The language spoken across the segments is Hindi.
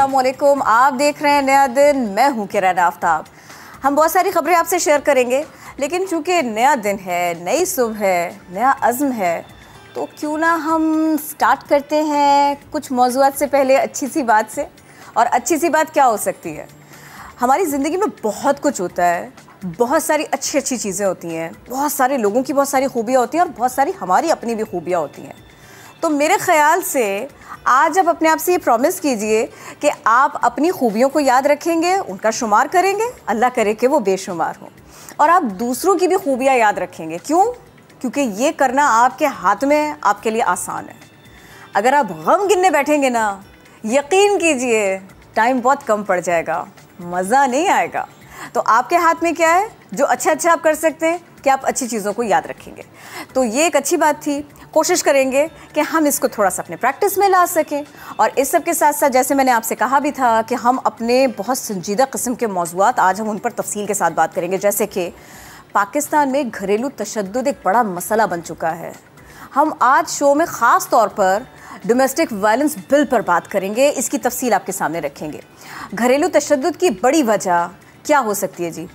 अस्सलामुअलैकुम। आप देख रहे हैं नया दिन, मैं हूँ किरण आफ्ताब। हम बहुत सारी खबरें आपसे शेयर करेंगे, लेकिन चूँकि नया दिन है, नई सुबह है, नया अज़्म है, तो क्यों ना हम स्टार्ट करते हैं कुछ मौज़ूआत से पहले अच्छी सी बात से। और अच्छी सी बात क्या हो सकती है? हमारी ज़िंदगी में बहुत कुछ होता है, बहुत सारी अच्छी अच्छी चीज़ें होती हैं, बहुत सारे लोगों की बहुत सारी खूबियाँ होती हैं और बहुत सारी हमारी अपनी भी खूबियाँ होती हैं। तो मेरे ख़्याल से आज आप अपने आप से ये प्रॉमिस कीजिए कि आप अपनी खूबियों को याद रखेंगे, उनका शुमार करेंगे, अल्लाह करे कि वो बेशुमार हो, और आप दूसरों की भी खूबियाँ याद रखेंगे। क्यों? क्योंकि ये करना आपके हाथ में है, आपके लिए आसान है। अगर आप गम गिनने बैठेंगे ना, यकीन कीजिए टाइम बहुत कम पड़ जाएगा, मज़ा नहीं आएगा। तो आपके हाथ में क्या है जो अच्छा अच्छा आप कर सकते हैं कि आप अच्छी चीज़ों को याद रखेंगे। तो ये एक अच्छी बात थी। कोशिश करेंगे कि हम इसको थोड़ा सा अपने प्रैक्टिस में ला सकें। और इस सब के साथ साथ जैसे मैंने आपसे कहा भी था कि हम अपने बहुत संजीदा किस्म के मौज़ूआत आज हम उन पर तफसील के साथ बात करेंगे। जैसे कि पाकिस्तान में घरेलू तशद्दुद एक बड़ा मसला बन चुका है। हम आज शो में ख़ास तौर पर डोमेस्टिक वायलेंस बिल पर बात करेंगे, इसकी तफसील आपके सामने रखेंगे। घरेलू तशद्दुद की बड़ी वजह क्या हो सकती है जी?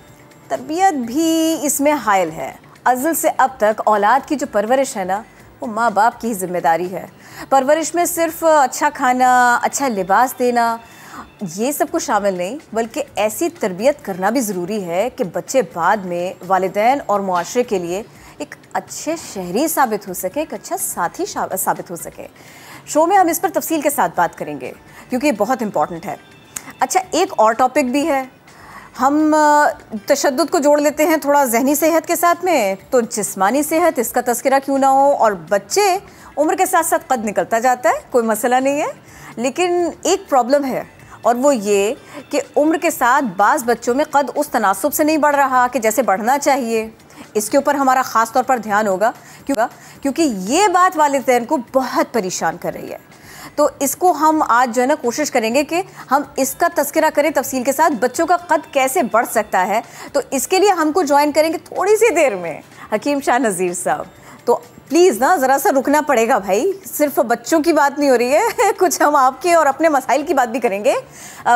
तरबियत भी इसमें हायल है। अज़ल से अब तक औलाद की जो परवरिश है ना, वो माँ बाप की ही जिम्मेदारी है। परवरिश में सिर्फ अच्छा खाना, अच्छा लिबास देना, ये सब कुछ शामिल नहीं, बल्कि ऐसी तरबियत करना भी ज़रूरी है कि बच्चे बाद में वालिदैन और मुआशरे के लिए एक अच्छे शहरी साबित हो सके, एक अच्छा साथी साबित हो सके। शो में हम इस पर तफसील के साथ बात करेंगे क्योंकि ये बहुत इम्पॉर्टेंट है। अच्छा, एक और टॉपिक भी है। हम तशद्दुद को जोड़ लेते हैं थोड़ा ज़हनी सेहत के साथ में, तो जिस्मानी सेहत, इसका तज़किरा क्यों ना हो। और बच्चे उम्र के साथ साथ कद निकलता जाता है, कोई मसला नहीं है, लेकिन एक प्रॉब्लम है, और वो ये कि उम्र के साथ बाज़ बच्चों में कद उस तनासुब से नहीं बढ़ रहा कि जैसे बढ़ना चाहिए। इसके ऊपर हमारा ख़ास तौर पर ध्यान होगा क्योंकि ये बात वालिदैन को बहुत परेशान कर रही है। तो इसको हम आज जो है ना कोशिश करेंगे कि हम इसका तज़किरा करें तफसील के साथ, बच्चों का कद कैसे बढ़ सकता है। तो इसके लिए हमको ज्वाइन करेंगे थोड़ी सी देर में हकीम शाह नज़ीर साहब। तो प्लीज़ ना ज़रा सा रुकना पड़ेगा भाई, सिर्फ बच्चों की बात नहीं हो रही है कुछ हम आपके और अपने मसाइल की बात भी करेंगे।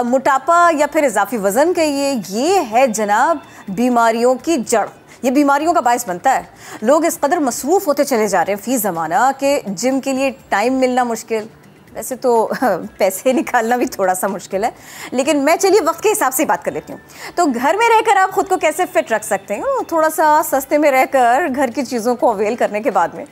मोटापा या फिर इजाफी वज़न कहिए, ये है जनाब बीमारियों की जड़। ये बीमारियों का बायस बनता है। लोग इस कदर मसरूफ़ होते चले जा रहे हैं फ़ी ज़माना कि जिम के लिए टाइम मिलना मुश्किल। वैसे तो पैसे निकालना भी थोड़ा सा मुश्किल है, लेकिन मैं चलिए वक्त के हिसाब से बात कर लेती हूँ। तो घर में रहकर आप ख़ुद को कैसे फ़िट रख सकते हैं, थोड़ा सा सस्ते में रहकर घर की चीज़ों को अवेल करने के बाद में।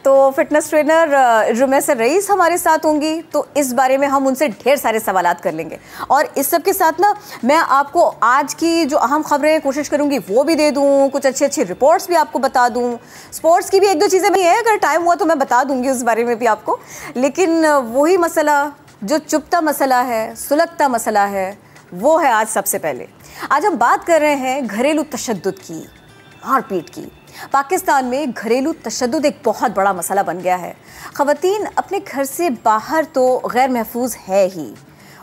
तो फिटनेस ट्रेनर रुमैसा रईस हमारे साथ होंगी, तो इस बारे में हम उनसे ढेर सारे सवालात कर लेंगे। और इस सब के साथ ना मैं आपको आज की जो अहम खबरें कोशिश करूँगी वो भी दे दूँ, कुछ अच्छी अच्छी रिपोर्ट्स भी आपको बता दूँ। स्पोर्ट्स की भी एक दो चीज़ें भी हैं, अगर टाइम हुआ तो मैं बता दूँगी उस बारे में भी आपको। लेकिन वही मसला जो चुपता मसला है, सुलगता मसला है, वो है आज सबसे पहले। आज हम बात कर रहे हैं घरेलू तशद्दुद की, मारपीट की। पाकिस्तान में घरेलू तशद्दुद एक बहुत बड़ा मसला बन गया है। ख़वातीन अपने घर से बाहर तो गैर महफूज है ही,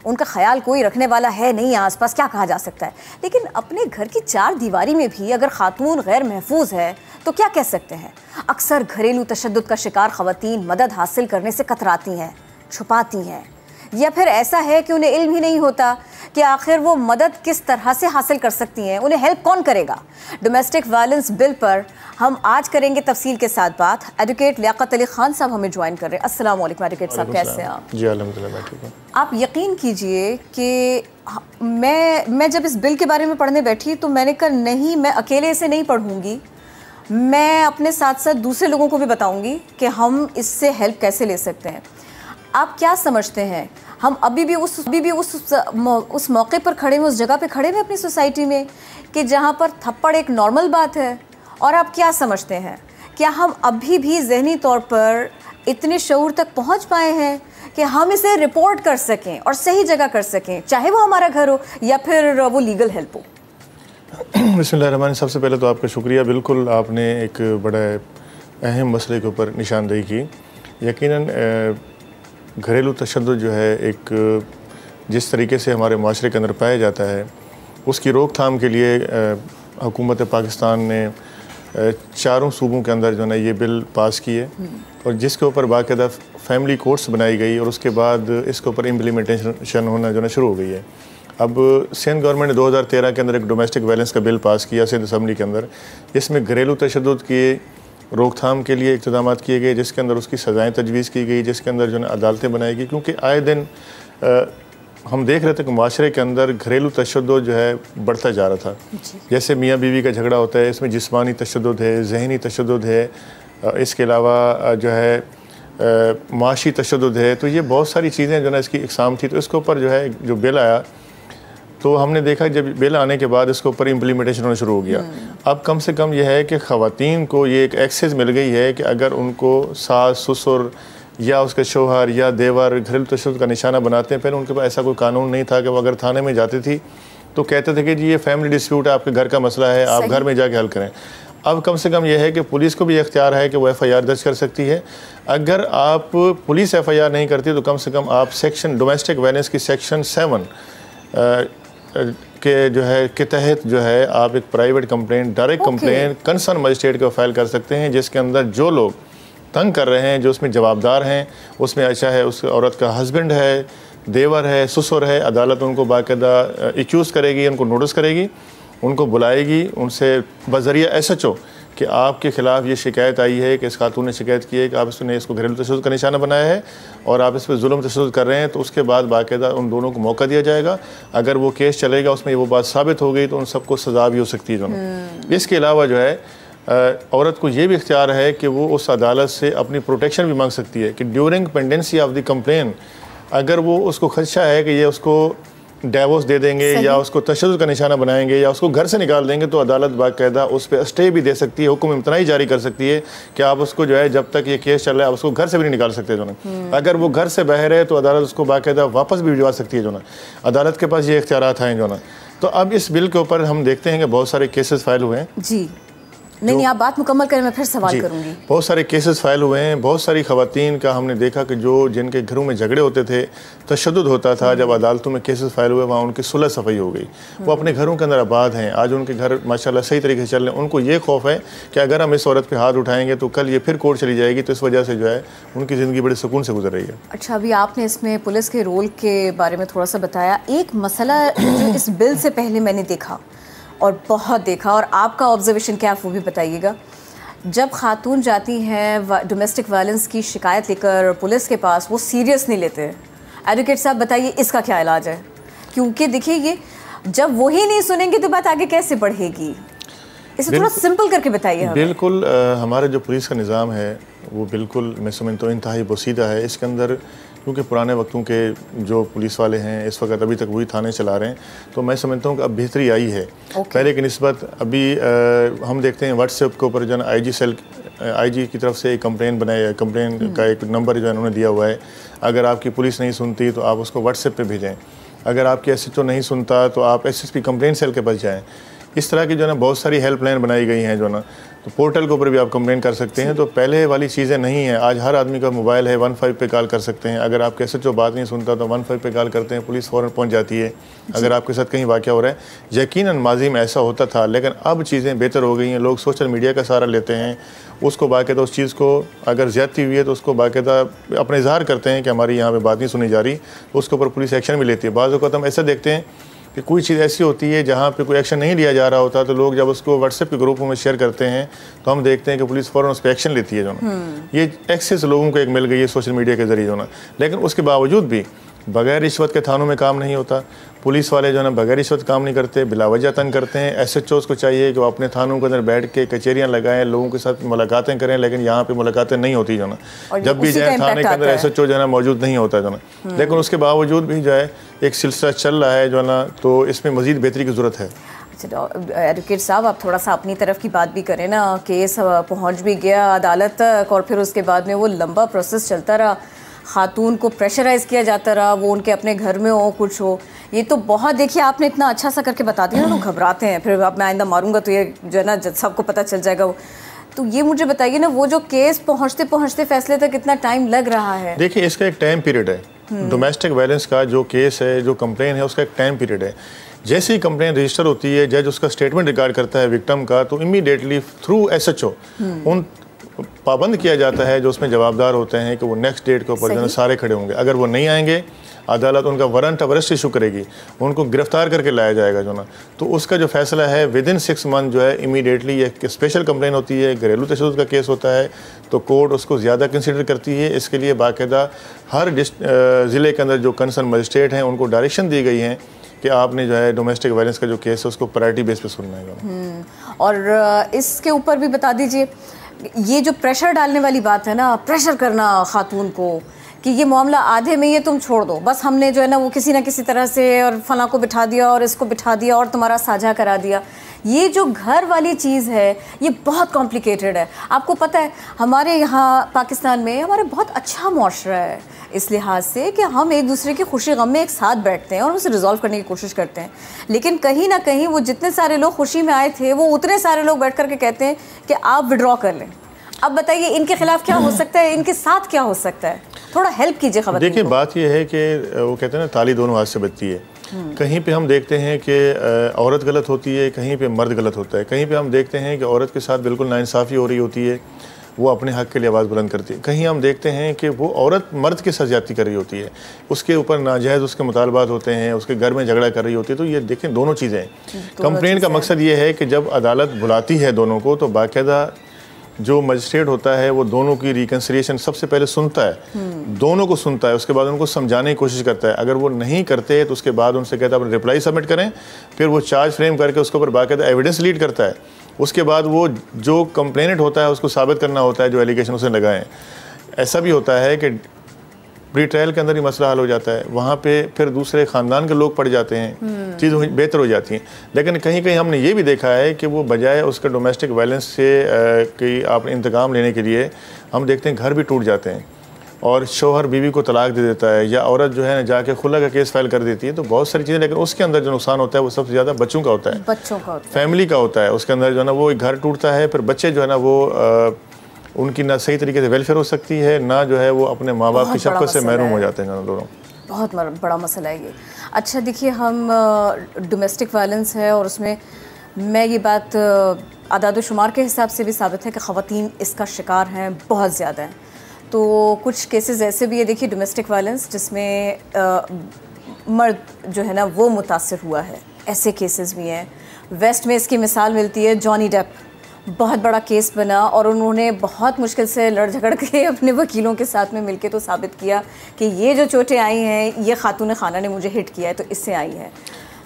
उनका ख्याल कोई रखने वाला है नहीं, आसपास क्या कहा जा सकता है। लेकिन अपने घर की चार दीवारी में भी अगर खातून गैर महफूज है तो क्या कह सकते हैं। अक्सर घरेलू तशद्दुद का शिकार ख़वातीन मदद हासिल करने से कतराती हैं, छुपाती हैं, या फिर ऐसा है कि उन्हें इल्म ही नहीं होता कि आखिर वो मदद किस तरह से हासिल कर सकती हैं, उन्हें हेल्प कौन करेगा। डोमेस्टिक वायलेंस बिल पर हम आज करेंगे तफसील के साथ बात। एडवोकेट लियाकत अली खान साहब हमें ज्वाइन कर रहे हैं। अस्सलाम वालेकुम एडवोकेट साहब, कैसे हैं आप? जी अल्हम्दुलिल्लाह मैं ठीक हूँ। आप यकीन कीजिए कि मैं जब इस बिल के बारे में पढ़ने बैठी तो मैंने कहा नहीं, मैं अकेले से नहीं पढ़ूंगी, मैं अपने साथ साथ दूसरे लोगों को भी बताऊंगी कि हम इससे हेल्प कैसे ले सकते हैं। आप क्या समझते हैं, हम अभी भी उस मौके पर खड़े हैं, उस जगह पे खड़े हैं अपनी सोसाइटी में कि जहाँ पर थप्पड़ एक नॉर्मल बात है? और आप क्या समझते हैं, क्या हम अभी भी ज़हनी तौर पर इतने शऊर तक पहुँच पाए हैं कि हम इसे रिपोर्ट कर सकें और सही जगह कर सकें, चाहे वो हमारा घर हो या फिर वो लीगल हेल्प हो? बिस्मिल्लाहिर्रहमानिर्रहीम। सबसे पहले तो आपका शुक्रिया, बिल्कुल आपने एक बड़ा अहम मसले के ऊपर निशानदेही की। यकीनन घरेलू तशद्दुद जो है एक जिस तरीके से हमारे माशरे के अंदर पाया जाता है, उसकी रोकथाम के लिए हुकूमत पाकिस्तान ने चारों सूबों के अंदर जो है ये बिल पास किए और जिसके ऊपर बाकायदा फैमिली कोर्ट्स बनाई गई और उसके बाद इसके ऊपर इम्प्लीमेंटेशन होना जो है शुरू हो गई है। अब सिंध गवर्नमेंट ने 2013 के अंदर एक डोमेस्टिक वायलेंस का बिल पास किया सिंध असम्बली के अंदर, जिसमें घरेलू तशद्दुद की रोकथाम के लिए इक़्तिदामात किए गए, जिसके अंदर उसकी सज़ाएँ तजवीज़ की गई, जिसके अंदर जो है अदालतें बनाई गई। क्योंकि आए दिन हम देख रहे थे कि माशरे के अंदर घरेलू तशद्दुद जो है बढ़ता जा रहा था। जैसे मियाँ बीवी का झगड़ा होता है, इसमें जिस्मानी तशद्दुद है, ज़हनी तशद्दुद है, इसके अलावा जो है माशी तशद्दुद है। तो ये बहुत सारी चीज़ें जो है इसकी इकसाम थी। तो इसके ऊपर जो है जो बिल आया तो हमने देखा जब बिल आने के बाद इसके ऊपर इम्प्लीमेंटेशन होना शुरू हो गया। अब कम से कम यह है कि ख़वातीन को ये एक एक्सेस मिल गई है कि अगर उनको सास ससुर या उसके शोहर या देवर घरेलू तशद्दुद का निशाना बनाते हैं, पहले उनके पास ऐसा कोई कानून नहीं था कि वो अगर थाने में जाती थी तो कहते थे कि जी ये फैमिली डिस्प्यूट है, आपके घर का मसला है, आप घर में जाके हल करें। अब कम से कम यह है कि पुलिस को भी इख्तियार है कि वो FIR दर्ज कर सकती है। अगर आप पुलिस FIR नहीं करती तो कम से कम आप सेक्शन डोमेस्टिक वायलेंस की सेक्शन 7 के जो है के तहत जो है आप एक private complaint, direct complaint concern magistrate को फाइल कर सकते हैं, जिसके अंदर जो लोग तंग कर रहे हैं, जो उसमें जवाबदार हैं, उसमें अच्छा है उस औरत का हस्बैंड है, देवर है, ससुर है, अदालत उनको बाकायदा एक्यूज़ करेगी, उनको नोटिस करेगी, उनको बुलाएगी, उनसे बज़रिया SHO कि आपके ख़िलाफ़ ये शिकायत आई है कि इस खातून ने शिकायत की है कि आप इसने इसको घरेलू तशद्दुद का निशाना बनाया है और आप इस पर जुल्म तशद्दुद कर रहे हैं। तो उसके बाद बाकायदा उन दोनों को मौका दिया जाएगा। अगर वो केस चलेगा, उसमें वो बात साबित हो गई तो उन सबको सज़ा भी हो सकती है दोनों। इसके अलावा जो है औरत को ये भी इख्तियार है कि वो उस अदालत से अपनी प्रोटेक्शन भी मांग सकती है कि during pendency of the complain अगर वो उसको खदशा है कि ये उसको डाइवोर्स दे देंगे या उसको तशद्दुद का निशाना बनाएंगे या उसको घर से निकाल देंगे, तो अदालत बाकायदा उस पर स्टे भी दे सकती है, हुक्म इम्तनाई जारी कर सकती है कि आप उसको जो है जब तक ये केस चल रहा है आप उसको घर से भी नहीं निकाल सकते जो ना। अगर वो घर से बाहर है तो अदालत उसको बाकायदा वापस भी भिजवा सकती है जो ना। अदालत के पास ये इख्तियारात हैं जो ना। तो अब इस बिल के ऊपर हम देखते हैं कि बहुत सारे केसेस फाइल हुए हैं। जी नहीं, आप बात मुकम्मल करें, मैं फिर सवाल करूंगी। बहुत सारे केसेस फाइल हुए हैं। बहुत सारी ख़वातीन का हमने देखा कि जो जिनके घरों में झगड़े होते थे, तशद्दुद होता था, जब अदालतों में केसेस फाइल हुए वहाँ उनकी सुलह सफ़ाई हो गई। वो अपने घरों के अंदर आबाद हैं, आज उनके घर माशाल्लाह सही तरीके से चल रहे हैं। उनको ये खौफ है कि अगर हम इस औरत पे हाथ उठाएंगे तो कल ये फिर कोर्ट चली जाएगी, तो इस वजह से जो है उनकी ज़िंदगी बड़े सुकून से गुजर रही है। अच्छा, अभी आपने इसमें पुलिस के रोल के बारे में थोड़ा सा बताया। एक मसला जो इस बिल से पहले मैंने देखा और बहुत देखा, और आपका ऑब्जर्वेशन क्या है वो भी बताइएगा। जब खातून जाती हैं डोमेस्टिक वायलेंस की शिकायत लेकर पुलिस के पास, वो सीरियस नहीं लेते। एडवोकेट साहब बताइए इसका क्या इलाज है? क्योंकि देखिए ये जब वो ही नहीं सुनेंगे तो बात आगे कैसे बढ़ेगी? इसे थोड़ा सिंपल करके बताइए हमें। बिल्कुल हमारा जो पुलिस का निज़ाम है वो बिल्कुल मैं समझता हूँ इंतहाई बोसीदा है। इसके अंदर क्योंकि पुराने वक्तों के जो पुलिस वाले हैं इस वक्त अभी तक वही थाने चला रहे हैं, तो मैं समझता हूँ कि अब बेहतरी आई है पहले की निस्बत। अभी हम देखते हैं व्हाट्सएप के ऊपर जो है IG की तरफ से एक कंप्लेन बनाया, कंप्लेन का एक नंबर जो है उन्होंने दिया हुआ है। अगर आपकी पुलिस नहीं सुनती तो आप उसको व्हाट्सएप पे भेजें। अगर आपकी SHO नहीं सुनता तो आप SSP कंप्लेंट सेल के पास जाएँ। इस तरह की जो है ना बहुत सारी हेल्पलाइन बनाई गई हैं जो ना, तो पोर्टल के ऊपर भी आप कंप्लेन कर सकते हैं। तो पहले वाली चीज़ें नहीं हैं। आज हर आदमी का मोबाइल है, 15 पे कॉल कर सकते हैं। अगर आपके SHO बात नहीं सुनता तो 15 पे कॉल करते हैं, पुलिस फ़ौरन पहुंच जाती है अगर आपके साथ कहीं वाक़या हो रहा है। यकीनन माजी में ऐसा होता था, लेकिन अब चीज़ें बेहतर हो गई हैं। लोग सोशल मीडिया का सहारा लेते हैं, उसको बाकायदा उस चीज़ को अगर ज़्यादती हुई है तो उसको बाकायदा अपने इजहार करते हैं कि हमारी यहाँ पर बात नहीं सुनी जा रही, तो उसके ऊपर पुलिस एक्शन भी लेती है। बाज़ वक़्त हम ऐसा देखते हैं कि कोई चीज़ ऐसी होती है जहाँ पे कोई एक्शन नहीं लिया जा रहा होता, तो लोग जब उसको व्हाट्सएप के ग्रुपों में शेयर करते हैं तो हम देखते हैं कि पुलिस फ़ौरन उस पर एक्शन लेती है जो ना। ये एक्सेस लोगों को एक मिल गई है सोशल मीडिया के ज़रिए जो ना। लेकिन उसके बावजूद भी बगैर रिश्वत के थानों में काम नहीं होता। पुलिस वाले जो है ना बगैर रिश्वत काम नहीं करते, बिलावजह तंग करते हैं। SHOs को चाहिए कि वो अपने थानों के अंदर बैठ के कचहरियाँ लगाएं, लोगों के साथ मुलाकातें करें, लेकिन यहाँ पे मुलाकातें नहीं होती जो ना। जब भी जाए थाने के अंदर SHO जो है ना मौजूद नहीं होता जो ना। लेकिन उसके बावजूद भी जो है एक सिलसिला चल रहा है जो ना, तो इसमें मज़ीद बेहतरी की ज़रूरत है। अच्छा एडवोकेट साहब, आप थोड़ा सा अपनी तरफ की बात भी करें ना। केस पहुँच भी गया अदालत तक और फिर उसके बाद में वो लंबा प्रोसेस चलता रहा, खातून को प्रेशराइज़ किया जाता रहा, वो उनके अपने घर में हो कुछ हो। ये तो बहुत, देखिए आपने इतना अच्छा सा करके बता दिया ना, लोग घबराते हैं, फिर अब मैं आइंदा मारूंगा तो ये जो है ना सबको पता चल जाएगा। वो तो ये मुझे बताइए ना, वो जो केस पहुंचते पहुंचते फैसले तक कितना टाइम लग रहा है? देखिए इसका एक टाइम पीरियड है। डोमेस्टिक वायलेंस का जो केस है, जो कंप्लेन है, उसका एक टाइम पीरियड है। जैसे ही कंप्लेंट रजिस्टर होती है, जज उसका स्टेटमेंट रिकॉर्ड करता है विक्टिम का, तो इमीडिएटली थ्रू SHO उन पाबंद किया जाता है जो उसमें जवाबदार होते हैं कि वो नेक्स्ट डेट के ऊपर जो है सारे खड़े होंगे। अगर वो नहीं आएंगे, अदालत उनका वारंट ऑफ अरेस्ट इशू करेगी, उनको गिरफ्तार करके लाया जाएगा जो ना। तो उसका जो फैसला है विदिन 6 मंथ जो है इमीडिएटली, ये स्पेशल कंप्लेन होती है, घरेलू तशद्दुद का केस होता है, तो कोर्ट उसको ज़्यादा कंसिडर करती है। इसके लिए बाकायदा हर ज़िले के अंदर जो कंसर्न मजिस्ट्रेट हैं उनको डायरेक्शन दी गई हैं कि आपने जो है डोमेस्टिक वायलेंस का जो केस है उसको प्रायोरिटी बेस पे सुनना है। और इसके ऊपर भी बता दीजिए, ये जो प्रेशर डालने वाली बात है ना, प्रेशर करना खातून को कि ये मामला आधे में ये तुम छोड़ दो, बस हमने जो है ना वो किसी ना किसी तरह से और फला को बिठा दिया और इसको बिठा दिया और तुम्हारा साझा करा दिया, ये जो घर वाली चीज़ है ये बहुत कॉम्प्लिकेटेड है। आपको पता है हमारे यहाँ पाकिस्तान में हमारे बहुत अच्छा मुआशरा है इस लिहाज से कि हम एक दूसरे की खुशी गम में एक साथ बैठते हैं और उसे रिजॉल्व करने की कोशिश करते हैं। लेकिन कहीं ना कहीं वो जितने सारे लोग खुशी में आए थे वो उतने सारे लोग बैठ कर के कहते हैं कि आप विड्रॉ कर लें। अब बताइए इनके खिलाफ क्या हो सकता है, इनके साथ क्या हो सकता है, थोड़ा हेल्प कीजिए खबर। देखिए बात यह है कि वो कहते हैं ना ताली दोनों हाथ से बजती है। कहीं पे हम देखते हैं कि औरत गलत होती है, कहीं पे मर्द गलत होता है। कहीं पे हम देखते हैं कि औरत के साथ बिल्कुल नाइंसाफ़ी हो रही होती है, वो अपने हक़ के लिए आवाज़ बुलंद करती है। कहीं हम देखते हैं कि वो औरत मर्द के साथ ज़्यादती कर रही होती है, उसके ऊपर नाजायज़ उसके मुतालबात होते हैं, उसके घर में झगड़ा कर रही होती है। तो ये देखें दोनों चीज़ें हैं। कंप्लेंट का मकसद ये है कि जब अदालत बुलाती है दोनों को तो बाकायदा जो मजिस्ट्रेट होता है वो दोनों की रिकन्सिलिएशन सबसे पहले सुनता है, दोनों को सुनता है, उसके बाद उनको समझाने की कोशिश करता है। अगर वो नहीं करते तो उसके बाद उनसे कहता है अपने रिप्लाई सबमिट करें, फिर वो चार्ज फ्रेम करके उसके ऊपर बाकायदा एविडेंस लीड करता है। उसके बाद वो जो कंप्लेनेंट होता है उसको साबित करना होता है जो एलिगेशन उसने लगाए। ऐसा भी होता है कि प्री ट्रायल के अंदर ही मसला हल हो जाता है, वहाँ पे फिर दूसरे ख़ानदान के लोग पड़ जाते हैं, चीज़ बेहतर हो जाती हैं। लेकिन कहीं कहीं हमने ये भी देखा है कि वो बजाय उसका डोमेस्टिक वायलेंस से कि आपने इंतकाम लेने के लिए, हम देखते हैं घर भी टूट जाते हैं और शौहर बीवी को तलाक दे देता है, या औरत जो है ना जाके खुला का केस फाइल कर देती है। तो बहुत सारी चीज़ें, लेकिन उसके अंदर जो नुकसान होता है वो सबसे ज़्यादा बच्चों का होता है, बच्चों का होता है, फैमिली का होता है। उसके अंदर जो है ना वो घर टूटता है, फिर बच्चे जो है ना वो उनकी ना सही तरीके से वेलफेयर हो सकती है, ना जो है वो अपने माँ बाप की शफ़क़त से महरूम हो जाते हैं दोनों। बहुत बड़ा मसला है ये। अच्छा देखिए, हम डोमेस्टिक वायलेंस है और उसमें मैं ये बात आदाद शुमार के हिसाब से भी साबित है कि ख़वातीन इसका शिकार हैं, बहुत ज़्यादा हैं। तो कुछ केसेस ऐसे भी है, देखिए डोमेस्टिक वायलेंस जिसमें मर्द जो है ना वो मुतासिर हुआ है, ऐसे केसेस भी हैं। वेस्ट में इसकी मिसाल मिलती है, जॉनी डेप बहुत बड़ा केस बना और उन्होंने बहुत मुश्किल से लड़ झगड़ के अपने वकीलों के साथ में मिलके तो साबित किया कि ये जो चोटें आई हैं ये खातून खाना ने मुझे हिट किया है, तो इससे आई है।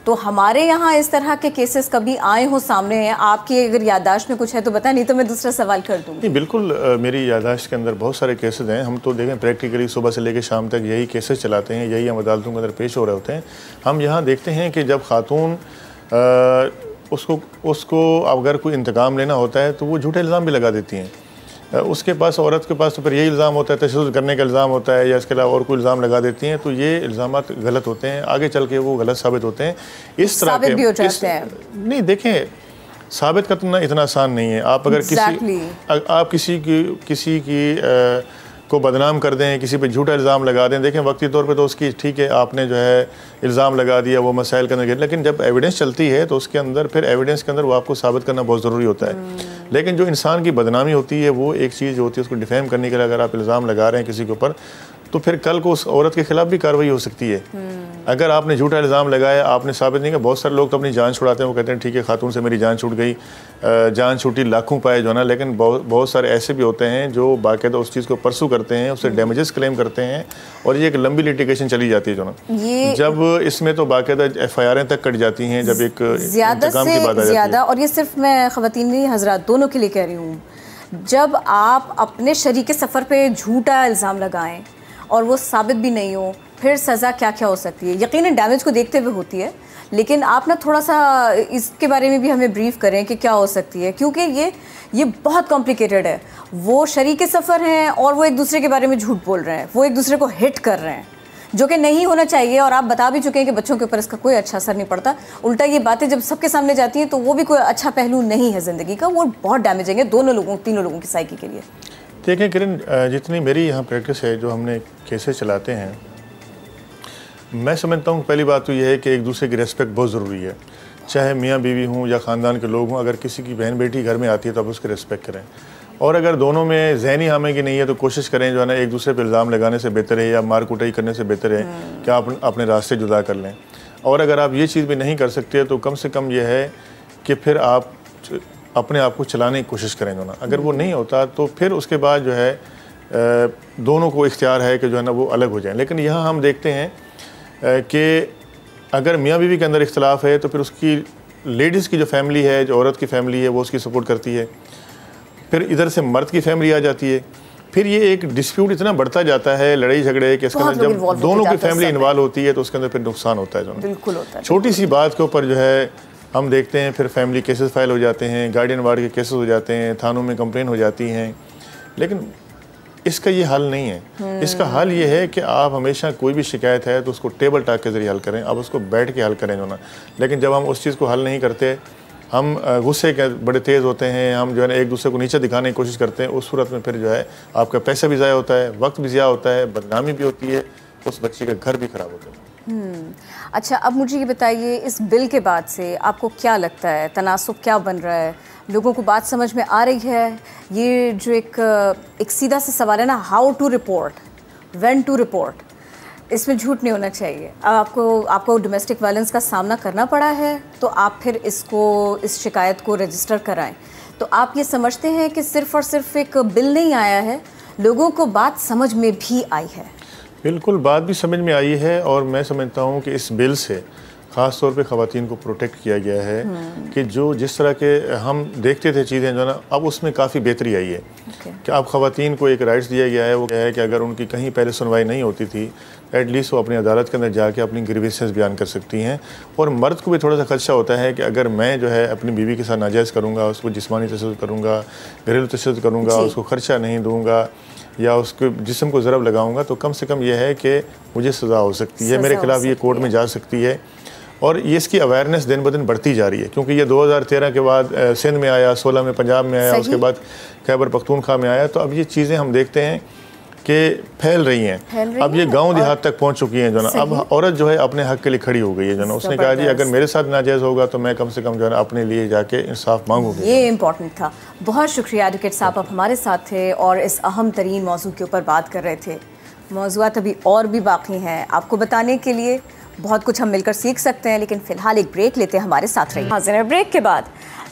तो हमारे यहाँ इस तरह के केसेस कभी आए हो सामने हैं? आपकी अगर याददाश्त में कुछ है तो बता, नहीं तो मैं दूसरा सवाल कर दूँगी। नहीं बिल्कुल, मेरी याददाश्त के अंदर बहुत सारे केसेस हैं। हम तो देखें प्रैक्टिकली सुबह से लेकर शाम तक यही केसेस चलाते हैं, यही हम अदालतों के अंदर पेश हो रहे होते हैं। हम यहाँ देखते हैं कि जब खातून उसको अगर कोई इंतकाम लेना होता है तो वो झूठे इल्ज़ाम भी लगा देती हैं। उसके पास, औरत के पास तो फिर यही इल्ज़ाम होता है, तशद्दुद करने का इल्ज़ाम होता है, या इसके अलावा और कोई इल्ज़ाम लगा देती हैं। तो ये इल्ज़ामात गलत होते हैं, आगे चल के वो गलत साबित होते हैं। इस तरह के नहीं, देखें साबित करना इतना आसान नहीं है। आप अगर आप किसी की को बदनाम कर दें, किसी पे झूठा इल्ज़ाम लगा दें, देखें वक्ती तौर पे तो उसकी ठीक है, आपने जो है इल्ज़ाम लगा दिया, वो मसाइल के अंदर, लेकिन जब एविडेंस चलती है तो उसके अंदर फिर एविडेंस के अंदर वो आपको साबित करना बहुत ज़रूरी होता है। लेकिन जो इंसान की बदनामी होती है वो एक चीज़ होती है, उसको डिफेम करने के लिए अगर आप इल्ज़ाम लगा रहे हैं किसी के ऊपर, तो फिर कल को उस औरत के खिलाफ भी कार्रवाई हो सकती है। अगर आपने झूठा इल्ज़ाम लगाया, आपने साबित नहीं किया, बहुत सारे लोग तो अपनी जान छुड़ाते हैं, वो कहते हैं ठीक है खातून से मेरी जान छूट गई, जान छूटी लाखों पाए जो है ना। लेकिन बहुत सारे ऐसे भी होते हैं जो बाकायदा उस चीज़ को परसू करते हैं, उससे डैमेजेस क्लेम करते हैं, और ये एक लंबी लिटिगेशन चली जाती है जो ना। जब इसमें तो बाकायदा FIR तक कट जाती हैं जब एक ज़्यादा से ज़्यादा। और ये सिर्फ मैं ख़वातीन नहीं, हज़रात दोनों के लिए कह रही हूँ, जब आप अपने शरीके सफ़र पे झूठा इल्ज़ाम लगाएं और वो साबित भी नहीं हो, फिर सज़ा क्या क्या हो सकती है। यकीनन डैमेज को देखते हुए होती है, लेकिन आप ना थोड़ा सा इसके बारे में भी हमें ब्रीफ करें कि क्या हो सकती है, क्योंकि ये बहुत कॉम्प्लिकेटेड है। वो शरीके सफ़र हैं और वो एक दूसरे के बारे में झूठ बोल रहे हैं, वो एक दूसरे को हिट कर रहे हैं, जो कि नहीं होना चाहिए। और आप बता भी चुके हैं कि बच्चों के ऊपर इसका कोई अच्छा असर नहीं पड़ता, उल्टा ये बातें जब सबके सामने जाती हैं तो वो भी कोई अच्छा पहलू नहीं है ज़िंदगी का, वो बहुत डैमेजिंग है तीनों लोगों की साइकी के लिए। देखें किरण, जितनी मेरी यहाँ प्रैक्टिस है, जो हमने केसेस चलाते हैं, मैं समझता हूँ पहली बात तो यह है कि एक दूसरे की रेस्पेक्ट बहुत ज़रूरी है, चाहे मियाँ बीवी हों या ख़ानदान के लोग हों। अगर किसी की बहन बेटी घर में आती है तो आप उसकी रेस्पेक्ट करें, और अगर दोनों में ज़हनी हामी की नहीं है तो कोशिश करें जो है ना एक दूसरे पर इल्ज़ाम लगाने से बेहतर है या मार कुटाई करने से बेहतर है कि आप अपने रास्ते जुदा कर लें। और अगर आप ये चीज़ भी नहीं कर सकते तो कम से कम यह है कि फिर आप अपने आप को चलाने की कोशिश करें जो ना। अगर वो नहीं होता तो फिर उसके बाद जो है दोनों को इख्तियार है कि जो है ना वो अलग हो जाएं। लेकिन यहाँ हम देखते हैं कि अगर मियाँ बीवी के अंदर इख्तलाफ है तो फिर उसकी लेडीज़ की जो फैमिली है, जो औरत की फैमिली है, वो उसकी सपोर्ट करती है। फिर इधर से मर्द की फैमिली आ जाती है। फिर ये एक डिस्प्यूट इतना बढ़ता जाता है, लड़ाई झगड़े कि इसके अंदर जब दोनों की फैमिली इन्वॉल्व होती है तो उसके अंदर फिर नुकसान होता है जो बिल्कुल होता है। छोटी सी बात के ऊपर जो है हम देखते हैं फिर फैमिली केसेस फाइल हो जाते हैं, गार्डियन वार्ड के केसेस हो जाते हैं, थानों में कंप्लेन हो जाती हैं। लेकिन इसका ये हल नहीं है। इसका हल ये है कि आप हमेशा कोई भी शिकायत है तो उसको टेबल टॉक के ज़रिए हल करें, आप उसको बैठ के हल करें जो ना। लेकिन जब हम उस चीज़ को हल नहीं करते, हम गुस्से के बड़े तेज़ होते हैं, हम जो है ना एक दूसरे को नीचे दिखाने की कोशिश करते हैं, उस सूरत में फिर जो है आपका पैसा भी ज़ाया होता है, वक्त भी ज़ाया होता है, बदनामी भी होती है, उस बच्चे का घर भी ख़राब होता है। अच्छा, अब मुझे ये बताइए, इस बिल के बाद से आपको क्या लगता है, तनासुब क्या बन रहा है, लोगों को बात समझ में आ रही है? ये जो एक सीधा सा सवाल है ना, how to report, when to report, इसमें झूठ नहीं होना चाहिए। अब आपको डोमेस्टिक वायलेंस का सामना करना पड़ा है तो आप फिर इस शिकायत को रजिस्टर कराएं। तो आप ये समझते हैं कि सिर्फ़ और सिर्फ एक बिल नहीं आया है, लोगों को बात समझ में भी आई है? बिल्कुल, बात भी समझ में आई है, और मैं समझता हूँ कि इस बिल से ख़ास तौर पे ख़वातीन को प्रोटेक्ट किया गया है कि जो जिस तरह के हम देखते थे चीज़ें जो ना, अब उसमें काफ़ी बेहतरी आई है कि अब ख़वातीन को एक राइट्स दिया गया है। वो क्या है कि अगर उनकी कहीं पहले सुनवाई नहीं होती थी, एटलीस्ट वो अपनी अदालत के अंदर जाके अपनी ग्रीवेंसेस बयान कर सकती हैं। और मर्द को भी थोड़ा सा खदशा होता है कि अगर मैं जो है अपनी बीवी के साथ नाजायज़ करूँगा, उसको जिस्मानी तशद्दुद करूँगा, घरेलू तशद्दुद करूँगा, उसको ख़र्चा नहीं दूँगा या उसके जिस्म को ज़रब लगाऊंगा, तो कम से कम यह है कि मुझे सज़ा हो सकती है, मेरे खिलाफ ये कोर्ट में जा सकती है। और ये इसकी अवेयरनेस दिन ब दिन बढ़ती जा रही है, क्योंकि ये 2013 के बाद सिंध में आया, 16 में पंजाब में आया, उसके बाद खैबर पख्तूनख्वा में आया। तो अब ये चीज़ें हम देखते हैं कि फैल रही हैं, अब ये गांव देहात तक पहुंच चुकी हैं जो ना। अब औरत जो है अपने हक के लिए खड़ी हो गई है जो ना। उसने कहा जी अगर मेरे साथ नाजायज़ होगा तो मैं कम से कम जो है ना अपने लिए जाके इंसाफ मांगूंगी। ये इम्पोर्टेंट था। बहुत शुक्रिया एडवोकेट साहब, आप हमारे साथ थे और इस अहम तरीन मौजू के ऊपर बात कर रहे थे। मौज़ूआत अभी और भी बाकी हैं आपको बताने के लिए, बहुत कुछ हम मिलकर सीख सकते हैं, लेकिन फ़िलहाल एक ब्रेक लेते हैं, हमारे साथ रहिए। हाजिर है ब्रेक के बाद।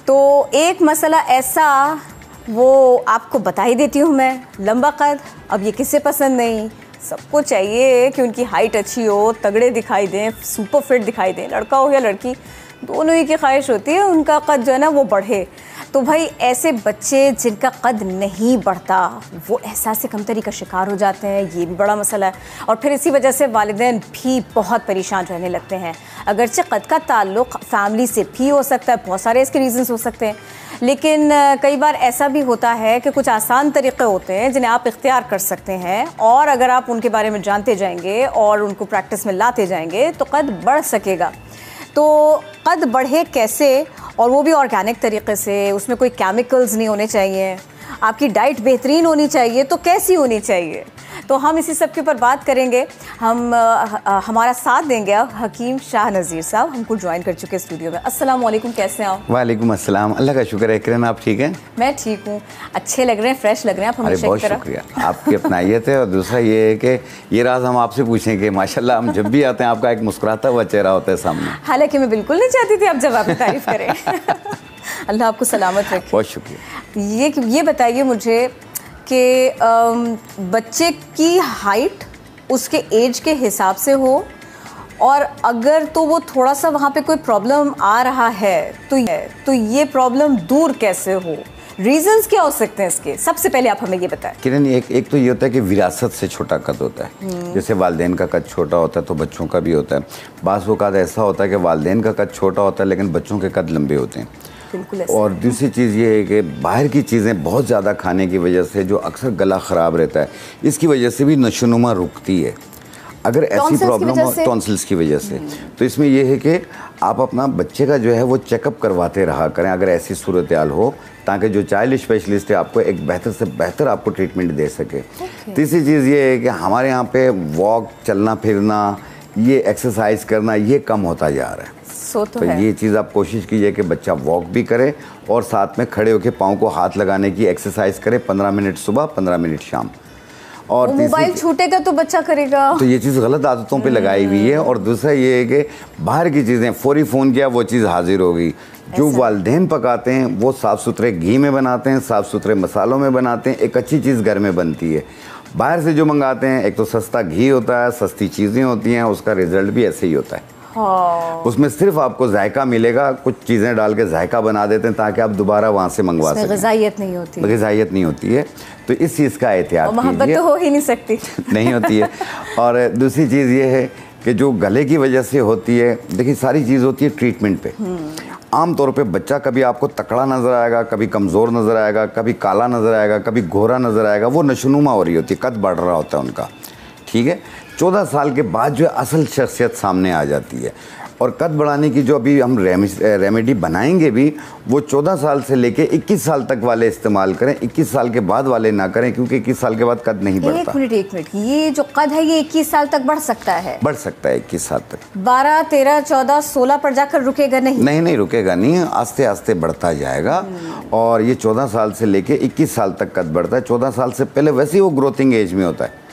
तो एक मसला ऐसा वो आपको बता ही देती हूँ मैं, लंबा कद। अब ये किसे पसंद नहीं, सबको चाहिए कि उनकी हाइट अच्छी हो, तगड़े दिखाई दें, सुपर फिट दिखाई दें। लड़का हो या लड़की, दोनों ही की ख्वाहिश होती है उनका कद जो है ना वो बढ़े। तो भाई ऐसे बच्चे जिनका कद नहीं बढ़ता वो एहसास कमतरी का शिकार हो जाते हैं, ये भी बड़ा मसला है। और फिर इसी वजह से वालिदैन भी बहुत परेशान रहने लगते हैं। अगरचे कद का ताल्लुक़ फैमिली से भी हो सकता है, बहुत सारे इसके रीज़न्स हो सकते हैं, लेकिन कई बार ऐसा भी होता है कि कुछ आसान तरीक़े होते हैं जिन्हें आप इख्तियार कर सकते हैं, और अगर आप उनके बारे में जानते जाएंगे और उनको प्रैक्टिस में लाते जाएंगे तो कद बढ़ सकेगा। तो कद बढ़े कैसे, और वो भी ऑर्गेनिक तरीके से, उसमें कोई केमिकल्स नहीं होने चाहिए, आपकी डाइट बेहतरीन होनी चाहिए, तो कैसी होनी चाहिए? तो हम इसी सब के ऊपर बात करेंगे। हमारा साथ देंगे अब हकीम शाह नज़ीर साहब, हमको ज्वाइन कर चुके स्टूडियो में। अस्सलाम वालेकुम, कैसे हैं आप? वालेकुम अस्सलाम, अल्लाह का शुक्र है। किरण आप ठीक हैं? मैं ठीक हूँ, अच्छे लग रहे हैं, फ्रेश लग रहे हैं आप हमेशा बहुत शुक्रिया, आपकी अपनाइयत है। और दूसरा ये है कि ये राज हम आपसे पूछेंगे, माशाल्लाह हम जब भी आते हैं आपका एक मुस्कुराता हुआ चेहरा होता है सामने। हालांकि मैं बिल्कुल नहीं चाहती थी आप जवाब की तारीफ करें। अल्लाह आपको सलामत रखे। बहुत शुक्रिया। ये बताइए मुझे कि बच्चे की हाइट उसके एज के हिसाब से हो, और अगर तो वो थोड़ा सा वहाँ पे कोई प्रॉब्लम आ रहा है तो ये प्रॉब्लम दूर कैसे हो, रीजंस क्या हो सकते हैं इसके? सबसे पहले आप हमें ये बताएं। किरण, एक तो ये होता है कि विरासत से छोटा कद होता है। जैसे वालिदैन का कद छोटा होता है तो बच्चों का भी होता है। बाज़ वक़्त ऐसा होता है कि वालिदैन का कद छोटा होता है लेकिन बच्चों के कद लंबे होते हैं। और दूसरी चीज़ ये है कि बाहर की चीज़ें बहुत ज़्यादा खाने की वजह से जो अक्सर गला ख़राब रहता है, इसकी वजह से भी नशोनुमा रुकती है। अगर ऐसी प्रॉब्लम हो टॉन्सिल्स की वजह से, तो इसमें यह है कि आप अपना बच्चे का जो है वो चेकअप करवाते रहा करें अगर ऐसी सूरत हाल हो, ताकि जो चाइल्ड स्पेशलिस्ट है आपको एक बेहतर से बेहतर आपको ट्रीटमेंट दे सके। तीसरी चीज़ ये है कि हमारे यहाँ पे वॉक, चलना फिरना, ये एक्सरसाइज करना ये कम होता जा रहा है। तो ये चीज़ आप कोशिश कीजिए कि बच्चा वॉक भी करे और साथ में खड़े होकर पाँव को हाथ लगाने की एक्सरसाइज करे, 15 मिनट सुबह 15 मिनट शाम। और मोबाइल छूटेगा तो बच्चा करेगा, तो ये चीज़ गलत आदतों पे लगाई हुई है। और दूसरा ये है कि बाहर की चीज़ें फौरी फ़ोन किया वो चीज़ हाजिर हो गई। जो वालिदैन पकाते हैं वो साफ़ सुथरे घी में बनाते हैं, साफ़ सुथरे मसालों में बनाते हैं, एक अच्छी चीज़ घर में बनती है। बाहर से जो मंगाते हैं एक तो सस्ता घी होता है, सस्ती चीज़ें होती हैं, उसका रिजल्ट भी ऐसे ही होता है। उसमें सिर्फ आपको जायका मिलेगा, कुछ चीज़ें डाल के जायका बना देते हैं ताकि आप दोबारा वहाँ से मंगवा सकें। ग़िज़ाइयत नहीं होती, ग़िज़ाइयत नहीं होती है, तो इस चीज़ का एहतियात कीजिए। मोहब्बत तो हो ही नहीं सकती नहीं होती है। और दूसरी चीज़ ये है कि जो गले की वजह से होती है, देखिए सारी चीज़ होती है ट्रीटमेंट पे। आम तौर पे बच्चा कभी आपको तकड़ा नज़र आएगा, कभी कमज़ोर नज़र आएगा, कभी काला नज़र आएगा, कभी गोरा नज़र आएगा, वो नशोनुमा हो रही होती है, कद बढ़ रहा होता है उनका, ठीक है। 14 साल के बाद जो असल शख्सियत सामने आ जाती है। और कद बढ़ाने की जो अभी हम रेमेडी बनाएंगे भी, वो 14 साल से लेके 21 साल तक वाले इस्तेमाल करें, 21 साल के बाद वाले ना करें, क्योंकि 21 साल के बाद कद नहीं बढ़ता। एक मिनट, ये जो कद है ये 21 साल तक बढ़ सकता है? बढ़ सकता है 21 साल तक। 12, 13, 14, 16 पर जाकर रुकेगा नहीं? नहीं रुकेगा नहीं, आस्ते आस्ते बढ़ता जाएगा। और ये 14 साल से लेके 21 साल तक कद बढ़ता है। 14 साल से पहले वैसे ही वो ग्रोथिंग एज में होता है,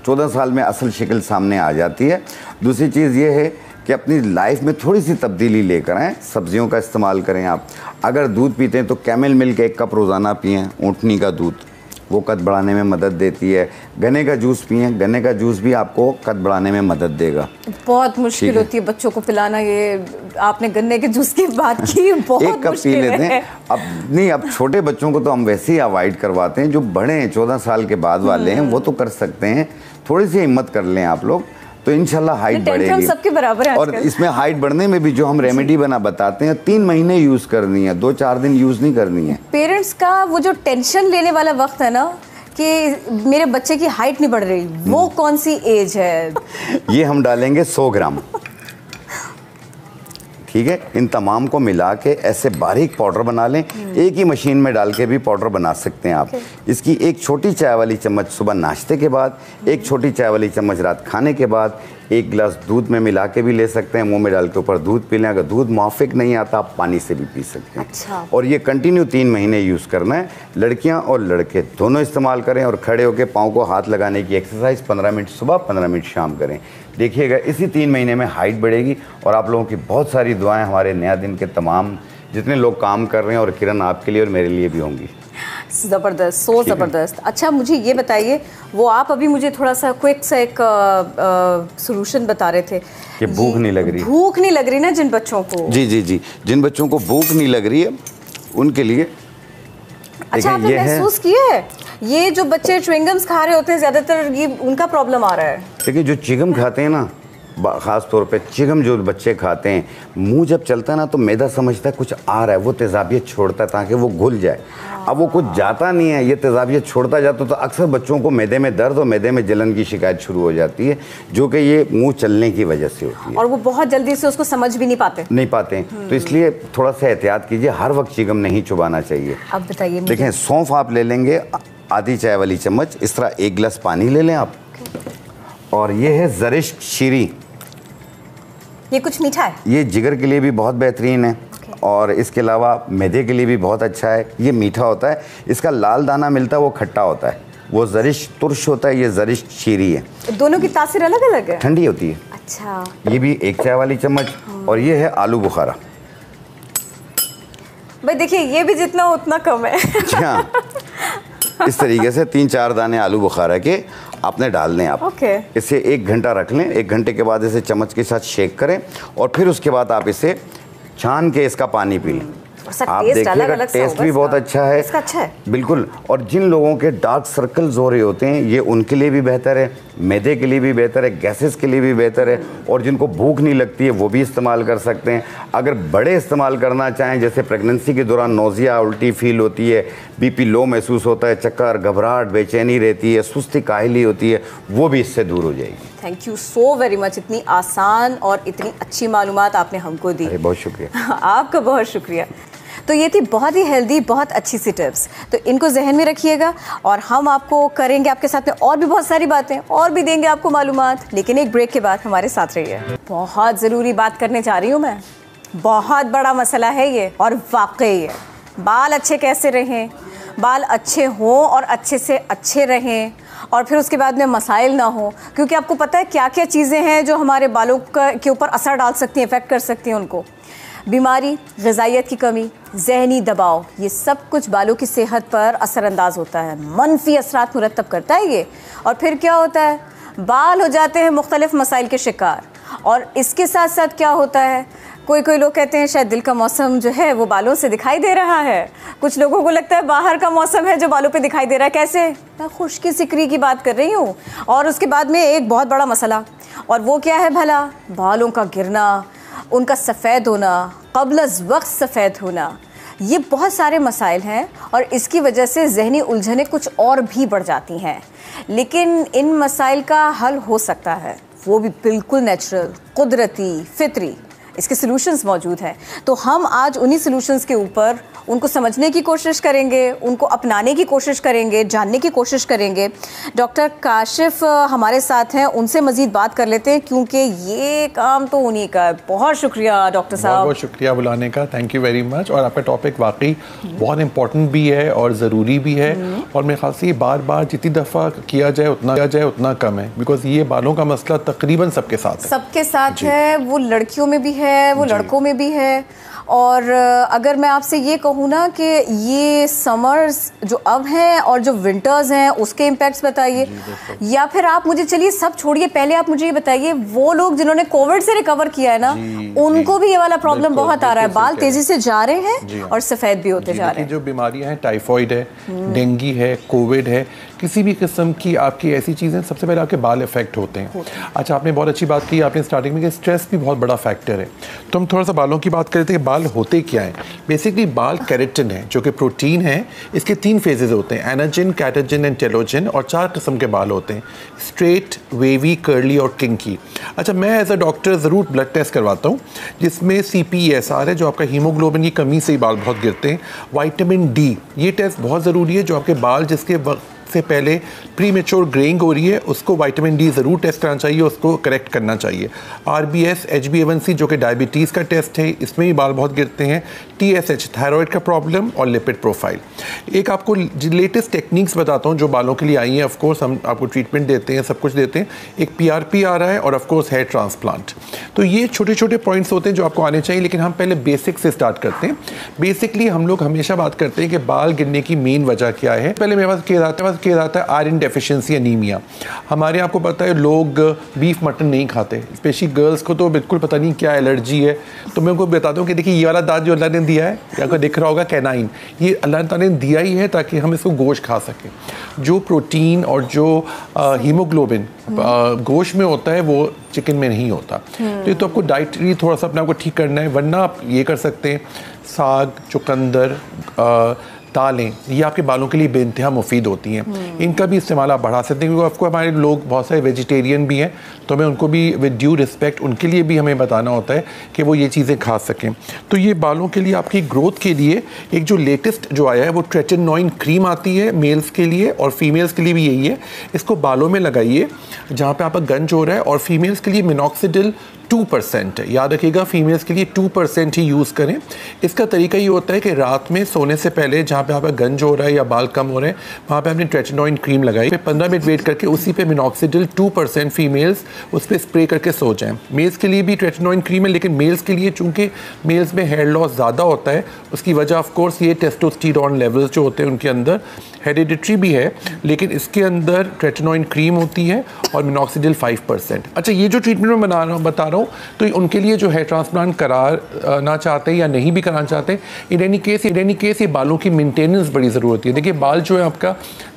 14 साल में असल शक्ल सामने आ जाती है। दूसरी चीज़ ये है कि अपनी लाइफ में थोड़ी सी तब्दीली लेकर आएँ, सब्जियों का इस्तेमाल करें। आप अगर दूध पीते हैं तो कैमल मिल्क 1 कप रोज़ाना पिएं, ऊँटनी का दूध, वो कद बढ़ाने में मदद देती है। गन्ने का जूस पिएं, गन्ने का जूस भी आपको कद बढ़ाने में मदद देगा। बहुत मुश्किल होती है बच्चों को पिलाना, ये आपने गन्ने के जूस की बात की, बहुत 1 कप पी लेते हैं। अब नहीं, अब छोटे बच्चों को तो हम वैसे ही अवॉइड करवाते हैं। जो बड़े हैं 14 साल के बाद वाले हैं वो तो कर सकते हैं, थोड़ी सी हिम्मत कर लें आप लोग, तो इंशाल्लाह हाइट बढ़ेगी। सबके बराबर है। और इसमें हाइट बढ़ने में भी जो हम रेमेडी बताते हैं, 3 महीने यूज़ करनी है, 2-4 दिन यूज़ नहीं करनी है। पेरेंट्स का वो जो टेंशन लेने वाला वक्त है ना कि मेरे बच्चे की हाइट नहीं बढ़ रही, वो कौन सी एज है? ये हम डालेंगे 100 ग्राम, ठीक है। इन तमाम को मिला के ऐसे बारीक पाउडर बना लें। एक ही मशीन में डाल के भी पाउडर बना सकते हैं आप। इसकी 1 छोटी चाय वाली चम्मच सुबह नाश्ते के बाद, 1 छोटी चाय वाली चम्मच रात खाने के बाद, 1 गिलास दूध में मिला के भी ले सकते हैं, मुंह में डाल के ऊपर दूध पी लें। अगर दूध मुआफिक नहीं आता आप पानी से भी पी सकते हैं। अच्छा। और ये कंटिन्यू 3 महीने यूज़ करना है। लड़कियां और लड़के दोनों इस्तेमाल करें और खड़े होकर पाँव को हाथ लगाने की एक्सरसाइज 15 मिनट सुबह 15 मिनट शाम करें। देखिएगा इसी 3 महीने में हाइट बढ़ेगी। और आप लोगों की बहुत सारी दुआएं हमारे नया दिन के तमाम जितने लोग काम कर रहे हैं और किरण आपके लिए और मेरे लिए भी होंगी। ज़बरदस्त, सो ज़बरदस्त। अच्छा मुझे ये बताइए, वो आप अभी मुझे थोड़ा सा क्विक सा एक सॉल्यूशन बता रहे थे कि भूख नहीं लग रही। भूख नहीं लग रही ना जिन बच्चों को? जी, जिन बच्चों को भूख नहीं लग रही है उनके लिए। अच्छा, आपने महसूस किया है ये जो बच्चे च्युइंगम्स खा रहे होते हैं ज़्यादातर, ये उनका प्रॉब्लम आ रहा है? देखिए जो चिगम खाते हैं ना, ख़ास तौर पे चिगम जो बच्चे खाते हैं, मुंह जब चलता है ना तो मैदा समझता है कुछ आ रहा है, वो तेज़ाबियत छोड़ता है ताकि वो घुल जाए। अब वो कुछ जाता नहीं है, ये तेज़ाबियत छोड़ता जाता तो अक्सर बच्चों को मैदे में दर्द और मैदे में जलन की शिकायत शुरू हो जाती है, जो कि ये मुंह चलने की वजह से होती है। और वो बहुत जल्दी से उसको समझ भी नहीं पाते हैं। तो इसलिए थोड़ा सा एहतियात कीजिए, हर वक्त चिगम नहीं चुबाना चाहिए। अब बताइए। देखें सौंफ आप ले लेंगे आधी चाय वाली चम्मच, इस तरह 1 गिलास पानी ले लें आप। और ये है ज़रिश्क शीरी, ये कुछ मीठा है, ये जिगर के लिए भी बहुत बेहतरीन है और इसके अलावा मैदे के लिए भी बहुत अच्छा है। ये मीठा होता है, इसका लाल दाना मिलता है वो खट्टा होता है, वो ज़रिश्क तुर्श होता है, ये ज़रिश्क शीरी है। दोनों की तासीर अलग अलग है? ठंडी होती है। अच्छा। ये भी 1 चाय वाली चम्मच। और ये है आलू बुखारा। भाई देखिए ये भी जितना उतना कम है। हाँ, इस तरीके से 3-4 दाने आलू बुखारा के आपने डाल दें आप। इसे 1 घंटा रख लें। 1 घंटे के बाद इसे चम्मच के साथ शेक करें और फिर उसके बाद आप इसे छान के इसका पानी पी लें। आप देखिएगा टेस्ट भी बहुत अच्छा है। इसका अच्छा है बिल्कुल। और जिन लोगों के डार्क सर्कल्स हो रहे होते हैं ये उनके लिए भी बेहतर है, मैदे के लिए भी बेहतर है, गैसेस के लिए भी बेहतर है। और जिनको भूख नहीं लगती है वो भी इस्तेमाल कर सकते हैं। अगर बड़े इस्तेमाल करना चाहें, जैसे प्रेगनेंसी के दौरान नोज़िया उल्टी फील होती है, बीपी लो महसूस होता है, चक्कर घबराहट बेचैनी रहती है, सुस्ती काहली होती है, वो भी इससे दूर हो जाएगी। Thank you so very much, इतनी आसान और इतनी अच्छी मालूमात आपने हमको दी। बहुत शुक्रिया। आपका बहुत शुक्रिया। तो ये थी बहुत ही हेल्दी, बहुत अच्छी सी टिप्स, तो इनको जहन में रखिएगा और हम आपको करेंगे आपके साथ में और भी बहुत सारी बातें और भी देंगे आपको मालूमात, लेकिन एक ब्रेक के बाद हमारे साथ रहिए। बहुत ज़रूरी बात करने जा रही हूँ मैं, बहुत बड़ा मसला है ये और वाकई है। बाल अच्छे कैसे रहें, बाल अच्छे हों और अच्छे से अच्छे रहें और फिर उसके बाद में मसाइल ना हो, क्योंकि आपको पता है क्या क्या चीज़ें हैं जो हमारे बालों के ऊपर असर डाल सकती हैं, इफ़ेक्ट कर सकती हैं उनको। बीमारी, ग़िज़ाइयत की कमी, ज़हनी दबाव, ये सब कुछ बालों की सेहत पर असरअंदाज होता है, मनफी असरात मुरतब करता है ये। और फिर क्या होता है, बाल हो जाते हैं मुख्तलिफ़ मसाइल के शिकार। और इसके साथ साथ क्या होता है, कोई लोग कहते हैं शायद दिल का मौसम जो है वो बालों से दिखाई दे रहा है, कुछ लोगों को लगता है बाहर का मौसम है जो बालों पे दिखाई दे रहा है। कैसे? मैं खुश्की सिकरी की बात कर रही हूँ। और उसके बाद में एक बहुत बड़ा मसला, और वो क्या है भला? बालों का गिरना, उनका सफ़ेद होना, क़ब्ल वक्त सफ़ेद होना, ये बहुत सारे मसाइल हैं और इसकी वजह से ज़हनी उलझनें कुछ और भी बढ़ जाती हैं। लेकिन इन मसाइल का हल हो सकता है, वो भी बिल्कुल नेचुरल, कुदरती, फितरी। इसके सॉल्यूशंस मौजूद हैं। तो हम आज उन्हीं सॉल्यूशंस के ऊपर उनको समझने की कोशिश करेंगे, उनको अपनाने की कोशिश करेंगे, जानने की कोशिश करेंगे। डॉक्टर काशिफ हमारे साथ हैं, उनसे मज़ीद बात कर लेते हैं क्योंकि ये काम तो उन्हीं का है। बहुत शुक्रिया डॉक्टर साहब। बहुत शुक्रिया बुलाने का, थैंक यू वेरी मच। और आपका टॉपिक वाकई बहुत इंपॉर्टेंट भी है और ज़रूरी भी है, और मेरे ख्याल से ये बार बार जितनी दफ़ा किया जाए उतना कम है, बिकॉज ये बालों का मसला तकरीबन सबके साथ है। वो लड़कियों में भी है, वो लड़कों में भी है। और अगर मैं आपसे ये कहूँ ना कि ये समर्स जो अब हैं और जो विंटर्स हैं उसके इम्पैक्ट्स बताइए, या फिर आप मुझे, चलिए सब छोड़िए, पहले आप मुझे ये बताइए वो लोग जिन्होंने कोविड से रिकवर किया है ना, उनको भी ये वाला प्रॉब्लम बहुत आ रहा है, बाल तेजी से जा रहे हैं और सफ़ेद भी होते जा रहे हैं। जो बीमारियां हैं, टाइफॉइड है, डेंगू है, कोविड है, किसी भी किस्म की आपकी ऐसी चीज़ें, सबसे पहले आपके बाल इफेक्ट होते हैं। अच्छा, आपने बहुत अच्छी बात की आपने स्टार्टिंग में कि स्ट्रेस भी बहुत बड़ा फैक्टर है। तो हम थोड़ा सा बालों की बात करते हैं। बाल होते क्या हैं? बेसिकली बाल केराटिन है, जो कि प्रोटीन है। इसके 3 फेजेस होते हैं, एनाजिन, कैटाजिन एंड टेलोजिन, और 4 किस्म के बाल होते हैं, स्ट्रेट, वेवी, कर्ली और किंकी। अच्छा, मैं एज अ डॉक्टर ज़रूर ब्लड टेस्ट करवाता हूँ जिसमें CPESR है, जो आपका हीमोग्लोबिन की कमी से ही बाल बहुत गिरते हैं। विटामिन D, ये टेस्ट बहुत ज़रूरी है, जो आपके बाल जिसके वक्त से पहले प्री मेच्योर ग्रेइंग हो रही है उसको विटामिन D ज़रूर टेस्ट कराना चाहिए, उसको करेक्ट करना चाहिए। RBS, HbA1c जो कि डायबिटीज़ का टेस्ट है, इसमें भी बाल बहुत गिरते हैं। TSH, थायराइड का प्रॉब्लम, और लिपिड प्रोफाइल। एक आपको लेटेस्ट टेक्निक्स बताता हूँ जो बालों के लिए आई हैं। ऑफकोर्स हम आपको ट्रीटमेंट देते हैं, सब कुछ देते हैं। एक PRP आ रहा है और ऑफकोर्स हेयर ट्रांसप्लांट। तो ये छोटे छोटे पॉइंट्स होते हैं जो आपको आने चाहिए, लेकिन हम पहले बेसिक से स्टार्ट करते हैं। बेसिकली हम लोग हमेशा बात करते हैं कि बाल गिरने की मेन वजह क्या है। पहले मेरे पास किया जाता है आयरन डेफिशिएंसी, एनीमिया। हमारे आपको पता है लोग बीफ मटन नहीं खाते, स्पेशली गर्ल्स को तो बिल्कुल पता नहीं क्या एलर्जी है। तो मैं उनको बताता हूँ कि देखिए ये वाला दांत जो अल्लाह ने दिया है, आपको दिख रहा होगा कैनाइन, ये अल्लाह ताला ने दिया ही है ताकि हम इसको गोश्त खा सकें। जो प्रोटीन और जो हीमोग्लोबिन गोश्त में होता है वो चिकन में नहीं होता। तो ये तो आपको डाइटरी थोड़ा सा अपने आपको ठीक करना है, वरना आप ये कर सकते हैं, साग, चुकंदर, दालें, ये आपके बालों के लिए बेइंतहा मुफीद होती हैं। इनका भी इस्तेमाल आप बढ़ा सकते हैं, क्योंकि आपको हमारे लोग बहुत सारे वेजिटेरियन भी हैं, तो हमें उनको भी विद ड्यू रिस्पेक्ट उनके लिए भी हमें बताना होता है कि वो ये चीज़ें खा सकें। तो ये बालों के लिए आपकी ग्रोथ के लिए एक जो लेटेस्ट जो आया है वो ट्रेटिनोइन क्रीम आती है मेल्स के लिए, और फीमेल्स के लिए भी यही है। इसको बालों में लगाइए जहाँ पे आपका गंज हो रहा है, और फीमेल्स के लिए मिनॉक्सिडिल 2% है, याद रखिएगा फीमेल्स के लिए 2% ही यूज़ करें। इसका तरीका ये होता है कि रात में सोने से पहले जहाँ पे आपका गंज हो रहा है या बाल कम हो रहे हैं वहाँ पे आपने ट्रेटिनोइन क्रीम लगाई, फिर 15 मिनट वेट करके उसी पे मिनॉक्सिडिल 2% फीमेल्स उस पर स्प्रे करके सो जाएं। मेल्स के लिए भी ट्रेटिनोइन क्रीम है, लेकिन मेल्स के लिए चूँकि मेल्स में हेयर लॉस ज़्यादा होता है, उसकी वजह ऑफ कोर्स ये टेस्टोस्टेरोन लेवल्स जो होते हैं उनके अंदर, हेरिडिटरी भी है, लेकिन इसके अंदर ट्रेटिनोइन क्रीम होती है और मिनॉक्सिडिल 5%। अच्छा, ये जो ट्रीटमेंट मैं बता रहा हूँ तो उनके लिए जो हेयर ट्रांसप्लांट कराना चाहते हैं या नहीं भी कराना चाहते हैं, इन एनी केस ये बालों की मेंटेनेंस बड़ी ज़रूरत है। देखिए बाल जो है आपका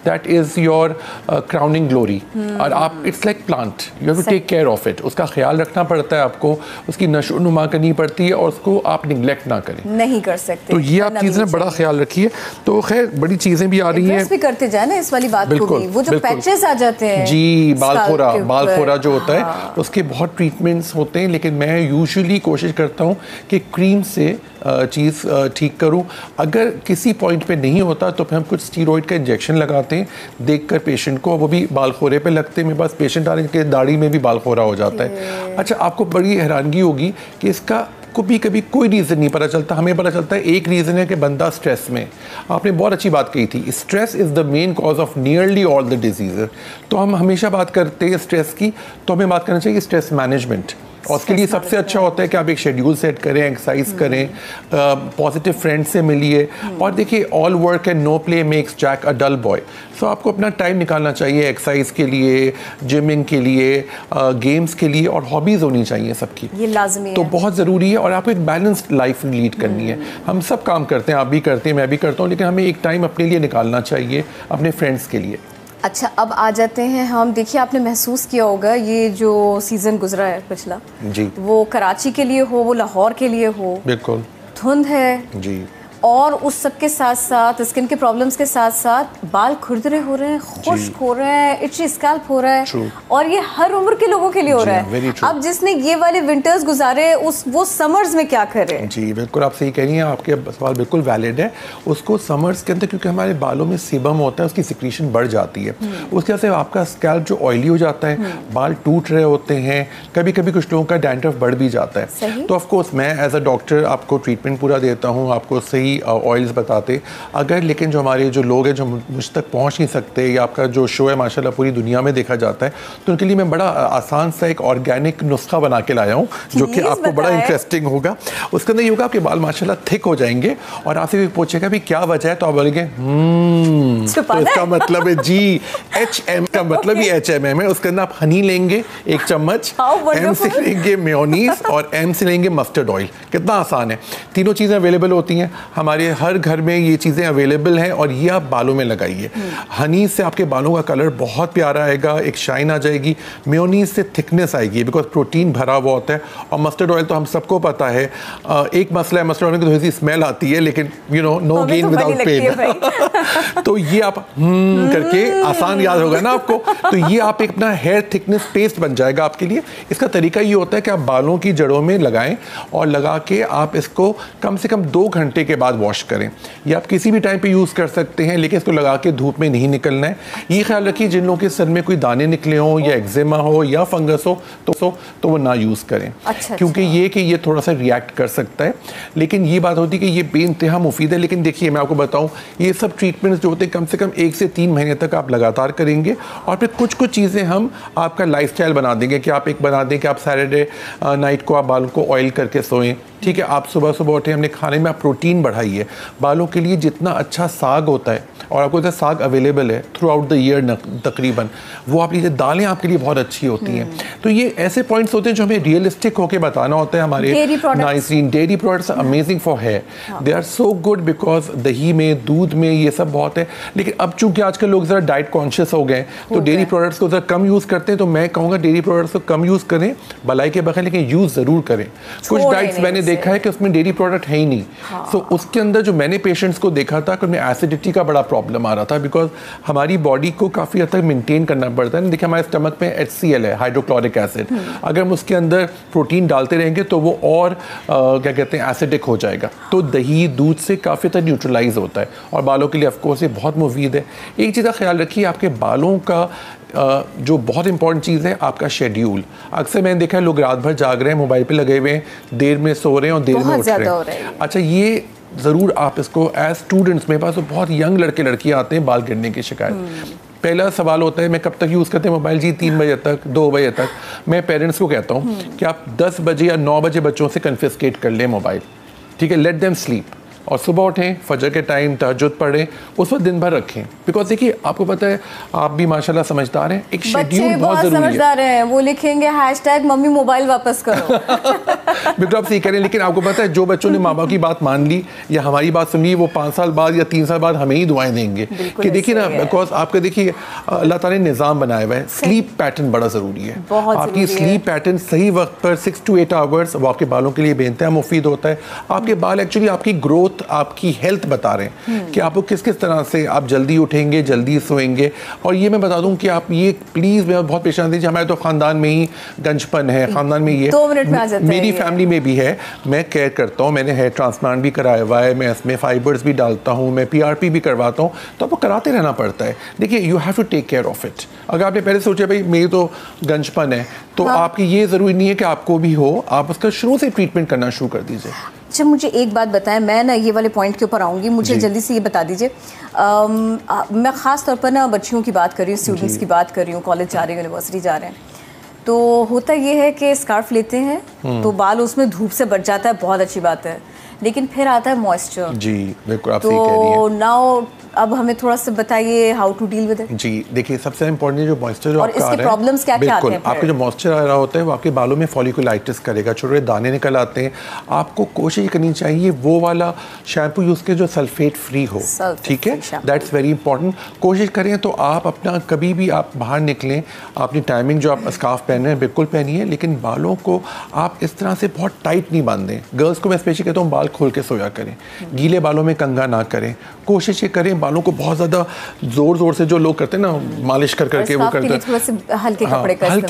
that is your crowning glory. और आप it's like plant, you have to take care of it, उसका ख्याल रखना पड़ता है आपको, उसकी नशो नुमा करनी पड़ती है और उसको आप निगलेक्ट ना करें, नहीं कर सकते। तो ये आप चीज़ें बड़ा ख्याल रखिए। तो खैर बड़ी चीज़ें भी आ रही हैं, भी करते जाए ना इस वाली बात को भी। वो जो पैचेस आ जाते हैं जी, बालखोरा जो होता है उसके बहुत ट्रीटमेंट्स होते हैं, लेकिन मैं यूजुअली कोशिश करता हूँ कि क्रीम से चीज़ ठीक करूं। अगर किसी पॉइंट पे नहीं होता तो फिर हम कुछ स्टीरॉइड का इंजेक्शन लगाते हैं देखकर पेशेंट को, वो भी बालखोरे पे लगते हैं। मेरे पास पेशेंट आ रहे हैं कि दाढ़ी में भी बालखोरा हो जाता है। अच्छा, आपको बड़ी हैरानगी होगी कि इसका कभी कोई रीज़न नहीं पता चलता, हमें पता चलता है एक रीज़न है कि बंदा स्ट्रेस में। आपने बहुत अच्छी बात कही थी, stress is the main cause of nearly all the disease. तो हम हमेशा बात करते हैं स्ट्रेस की, तो हमें बात करना चाहिए स्ट्रेस मैनेजमेंट। और उसके लिए सबसे अच्छा होता है कि आप एक शेड्यूल सेट करें, एक्सरसाइज करें, पॉजिटिव फ्रेंड से मिलिए। और देखिए, all work and no play makes Jack a dull boy. So आपको अपना टाइम निकालना चाहिए एक्सरसाइज के लिए, जिमिंग के लिए, गेम्स के लिए, और हॉबीज़ होनी चाहिए सबकी, ये लाजमी है। तो बहुत ज़रूरी है। और आपको एक बैलेंस्ड लाइफ लीड करनी है। हम सब काम करते हैं, आप भी करते हैं, मैं भी करता हूँ, लेकिन हमें एक टाइम अपने लिए निकालना चाहिए, अपने फ्रेंड्स के लिए। अच्छा, अब आ जाते हैं हम। देखिए, आपने महसूस किया होगा ये जो सीज़न गुजरा है पिछला जी, वो कराची के लिए हो, वो लाहौर के लिए हो, बिल्कुल धुंध है जी, और उस सब के साथ साथ स्किन के प्रॉब्लम्स के साथ साथ बाल खुरदरे हो रहे हैं, खुश्क हो रहे हैं, इची स्कैल्प हो रहा है। True. और ये हर उम्र के लोगों के लिए हो रहा है। अब जिसने ये वाले विंटर्स गुजारे वो समर्स में क्या करे? जी बिल्कुल, आप सही कह रही हैं, आपके सवाल बिल्कुल वैलिड है। उसको समर्स के अंदर, क्योंकि हमारे बालों में सीबम होता है, उसकी सिक्रीशन बढ़ जाती है, उसकी वजह से आपका स्कैल्प जो ऑयली हो जाता है, बाल टूट रहे होते हैं, कभी कभी कुछ लोगों का डैंड्रफ बढ़ भी जाता है। तो ऑफकोर्स मैं एज अ डॉक्टर आपको ट्रीटमेंट पूरा देता हूँ, आपको सही ऑयल्स बताते। अगर लेकिन जो हमारे जो लोग हैं जो मुझ तक पहुंच नहीं सकते, या आपका जो शो है माशाल्लाह पूरी दुनिया में देखा जाता है, तो उनके लिए मैं बड़ा आसान सा एक ऑर्गेनिक नुस्खा बना के लाया हूँ, जो कि आपको बड़ा इंटरेस्टिंग होगा। उसके अंदर ये होगा, आपके बाल माशाल्लाह थिक हो जाएंगे, और आपसे भी पूछेगा भी क्या वजह है, तो आप बोलेंगे तो इसका मतलब है जी HM का मतलब ही HMM है। उसके अंदर आप हनी लेंगे 1 चम्मच, M से लेंगे मेयोनीज, और M से लेंगे मस्टर्ड ऑयल। कितना आसान है, तीनों चीज़ें अवेलेबल होती हैं हमारे हर घर में, ये चीज़ें अवेलेबल हैं, और ये आप बालों में लगाइए। हनी से आपके बालों का कलर बहुत प्यारा आएगा, एक शाइन आ जाएगी। मेयोनीज से थिकनेस आएगी, बिकॉज प्रोटीन भरा हुआ होता है। और मस्टर्ड ऑयल तो हम सबको पता है, एक मसला है मस्टर्ड ऑयल की, थोड़ी सी स्मेल आती है, लेकिन you know no gain without pain. तो ये आप करके आसान याद होगा ना आपको, तो ये आप एक अपना हेयर थिकनेस पेस्ट बन जाएगा आपके लिए। इसका तरीका ये होता है कि आप बालों की जड़ों में लगाएं, और लगा के आप इसको कम से कम 2 घंटे के बाद वॉश करें। ये आप किसी भी टाइम पे यूज़ कर सकते हैं, लेकिन इसको लगा के धूप में नहीं निकलना है। ये ख्याल रखिए, जिन लोगों के सर में कोई दाने निकले हों, या एक्जिमा हो, या फंगस हो, तो वो ना यूज़ करें। क्योंकि ये थोड़ा सा रिएक्ट कर सकता है। लेकिन ये बात होती है कि ये बेइंतहा मुफीद है। लेकिन देखिए, मैं आपको बताऊँ, ये सब ट्रीटमेंट्स जो होते हैं कम से कम 1 से 3 महीने तक आप लगातार करेंगे, और फिर कुछ चीज़ें हम आपका लाइफस्टाइल बना देंगे कि आप एक बना दें कि आप सैटरडे नाइट को आप बालों को ऑयल करके सोएं। ठीक है, आप सुबह उठे, हमने खाने में आप प्रोटीन बढ़ाइए। बालों के लिए जितना अच्छा साग होता है, और आपको तो साग अवेलेबल है थ्रू आउट द ईयर तकरीबन, वो आप लीजिए। दालें आपके लिए बहुत अच्छी होती हैं। तो ये ऐसे पॉइंट्स होते हैं जो हमें रियलिस्टिक होकर बताना होता है। हमारे नाइसिन dairy products amazing for hair, they are so good, because दही में, दूध में ये सब बहुत है। लेकिन अब चूंकि आजकल लोग ज़रा डाइट कॉन्शियस हो गए, तो डेयरी प्रोडक्ट्स को ज़रा कम यूज़ करते हैं। तो मैं कहूँगा डेयरी प्रोडक्ट्स को कम यूज़ करें, भलाई के बगैर, लेकिन यूज़ ज़रूर करें। कुछ डाइट्स मैंने देखा है कि उसमें डेयरी प्रोडक्ट है ही नहीं। सो उसके अंदर जो मैंने पेशेंट्स को देखा था कि उनमें एसिडिटी का बड़ा प्रॉब्लम आ रहा था, बिकॉज हमारी बॉडी को काफ़ी हद तक मेंटेन करना पड़ता है। देखिए, हमारे स्टमक में HCl है, हाइड्रोक्लोरिक एसिड। अगर हम उसके अंदर प्रोटीन डालते रहेंगे तो वो और क्या कहते हैं, एसिडिक हो जाएगा। तो दही दूध से काफ़ी तक न्यूट्रलाइज होता है, और बालों के लिए ऑफकोर्स ये बहुत मुफीद है। एक चीज़ का ख्याल रखिए, आपके बालों का जो बहुत इंपॉर्टेंट चीज़ है आपका शेड्यूल। अक्सर मैंने देखा है लोग रात भर जाग रहे हैं, मोबाइल पे लगे हुए हैं, देर में सो रहे हैं और देर में उठ रहे हैं। अच्छा, ये ज़रूर आप इसको एज स्टूडेंट्स, मेरे पास तो बहुत यंग लड़के लड़कियाँ आते हैं बाल गिरने की शिकायत। पहला सवाल होता है, मैं कब तक यूज़ करते हैं मोबाइल? जी 3 बजे तक, 2 बजे तक। मैं पेरेंट्स को कहता हूँ कि आप 10 बजे या 9 बजे बच्चों से कन्फिस्केट कर लें मोबाइल। ठीक है, लेट देम स्लीप, और सुबह उठें, फजर के टाइम तहज्जुद पढ़ें, उस वक्त दिन भर रखें। बिकॉज देखिए, आपको पता है, आप भी माशाल्लाह समझदार हैं, एक शेड्यूल बहुत ज़रूरी है। समझदार हैं, वो लिखेंगे # मम्मी मोबाइल वापस करो। बिल्कुल आप सही कह रहे हैं, लेकिन आपको पता है जो बच्चों ने माँ बाप की बात मान ली या हमारी बात सुन ली, वो 5 साल बाद या 3 साल बाद हमें ही दुआएं देंगे कि देखिए ना, बिकॉज आपका देखिए अल्लाह ताला ने निज़ाम बनाया हुआ है, स्लीप पैटर्न बड़ा ज़रूरी है। आपकी स्लीप पैटर्न सही वक्त पर 6 to 8 आवर्स वो आपके बालों के लिए बेहतर मुफीद होता है। आपके बाल एक्चुअली आपकी ग्रोथ, आपकी हेल्थ बता रहे हैं कि आपको किस किस तरह से आप जल्दी उठेंगे, जल्दी सोएंगे। और ये मैं बता दूं कि आप ये प्लीज़ मैं बहुत पेशेंस दीजिए, हमारे तो ख़ानदान में ही गंजपन है, ख़ानदान में ये 2 मिनट में आ जाता है, मेरी फैमिली में भी है। मैं केयर करता हूँ, मैंने हेयर ट्रांसप्लांट भी कराया हुआ है, मैं इसमें फाइबर्स भी डालता हूँ, मैं PRP भी करवाता हूँ, तो आपको कराते रहना पड़ता है। देखिए you have to take care of it. अगर आपने पहले सोचा भाई मेरी तो गंजपन है, तो आपकी ये ज़रूरी नहीं है कि आपको भी हो, आप उसका शुरू से ट्रीटमेंट करना शुरू कर दीजिए। अच्छा, मुझे एक बात बताएं, मैं ना ये वाले पॉइंट के ऊपर आऊँगी, मुझे जल्दी से ये बता दीजिए। मैं ख़ास तौर पर ना बच्चियों की बात कर रही हूँ, स्टूडेंट्स की बात कर रही हूँ, कॉलेज जा रहे हैं, यूनिवर्सिटी जा रहे हैं, तो होता ये है कि स्कार्फ लेते हैं तो बाल उसमें धूप से बच जाता है, बहुत अच्छी बात है, लेकिन फिर आता है मॉइस्चर। जी बिल्कुल आप सही कह रही हैं। तो नाउ अब हमें थोड़ा सा बताइए how to deal with it. जी देखिए, सबसे इंपॉर्टेंट जो मॉइस्चर जो और आपका आ इसके रहा है, प्रॉब्लम्स क्या-क्या आते हैं? आपके जो मॉइस्चर आ रहा होता है वो आपके बालों में फॉलिकुलाइटिस करेगा, छोटे दाने निकल आते हैं। आपको कोशिश करनी चाहिए वो वाला शैम्पू यूज़ के जो सल्फेट फ्री हो, ठीक है, दैट्स वेरी इंपॉर्टेंट। कोशिश करें तो आप अपना कभी भी आप बाहर निकलें, अपनी टाइमिंग जो आप स्कार्फ पहन रहे हैं बिल्कुल पहनिए, लेकिन बालों को आप इस तरह से बहुत टाइट नहीं बांधें। गर्ल्स को मैं स्पेशली कहता हूँ बाल खोल के सोया करें, गीले बालों में कंघा ना करें। कोशिश ये करें बालों को बहुत ज़्यादा ज़ोर से जो लोग करते हैं ना, मालिश कर करके वो करते हैं, थोड़ा से हल्के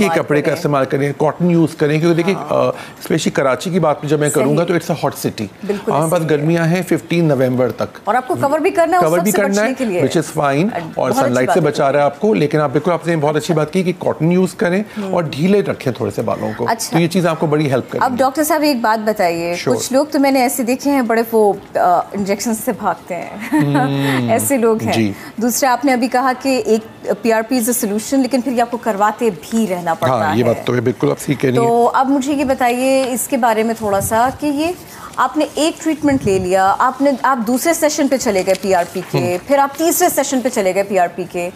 कपड़े का इस्तेमाल करें, कॉटन यूज़ करें, क्योंकि देखिए स्पेशली कराची की बात जब मैं करूँगा तो इट्स अ हॉट सिटी, हमारे पास गर्मियाँ हैं 15 नवंबर तक, और आपको कवर भी करना है विच इज़ फाइन, और सनलाइट से बचा रहा है आपको। लेकिन आप बिल्कुल आपने बहुत अच्छी बात की कि कॉटन यूज़ करें और ढीले रखें थोड़े से बालों को, तो ये चीज़ आपको बड़ी हेल्प करेगी। अब डॉक्टर साहब एक बात बताइए, कुछ लोग तो मैंने ऐसे देखे हैं बड़े वो इंजेक्शन से भागते हैं ऐसे लोग हैं। दूसरा आपने अभी कहा कि एक PRP इज अ सॉल्यूशन, लेकिन फिर आपको करवाते भी रहना पड़ता है। ये बात तो बिल्कुल आप सही कह रही हैं। तो अब मुझे ये बताइए इसके बारे में थोड़ा सा कि ये आपने एक ट्रीटमेंट ले लिया, आप दूसरे सेशन पे चले गए PRP के, फिर आप तीसरे सेशन पे चले गए PRP के,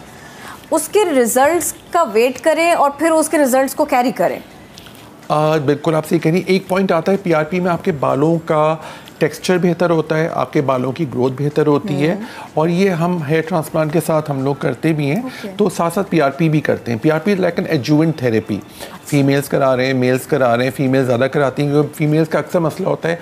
उसके रिजल्ट्स का वेट करें और फिर उसके रिजल्ट्स को कैरी करें। बिल्कुल आप सही कह रही हैं। एक पॉइंट आता है PRP में आपके बालों का टेक्सचर बेहतर होता है, आपके बालों की ग्रोथ बेहतर होती है, और ये हम हेयर ट्रांसप्लांट के साथ हम लोग करते भी हैं। तो साथ साथ PRP भी करते हैं। PRP like an adjuvant therapy, females करा रहे हैं, मेल्स करा रहे हैं, फीमेल्स ज़्यादा कराती हैं क्योंकि फीमेल्स का अक्सर मसला होता है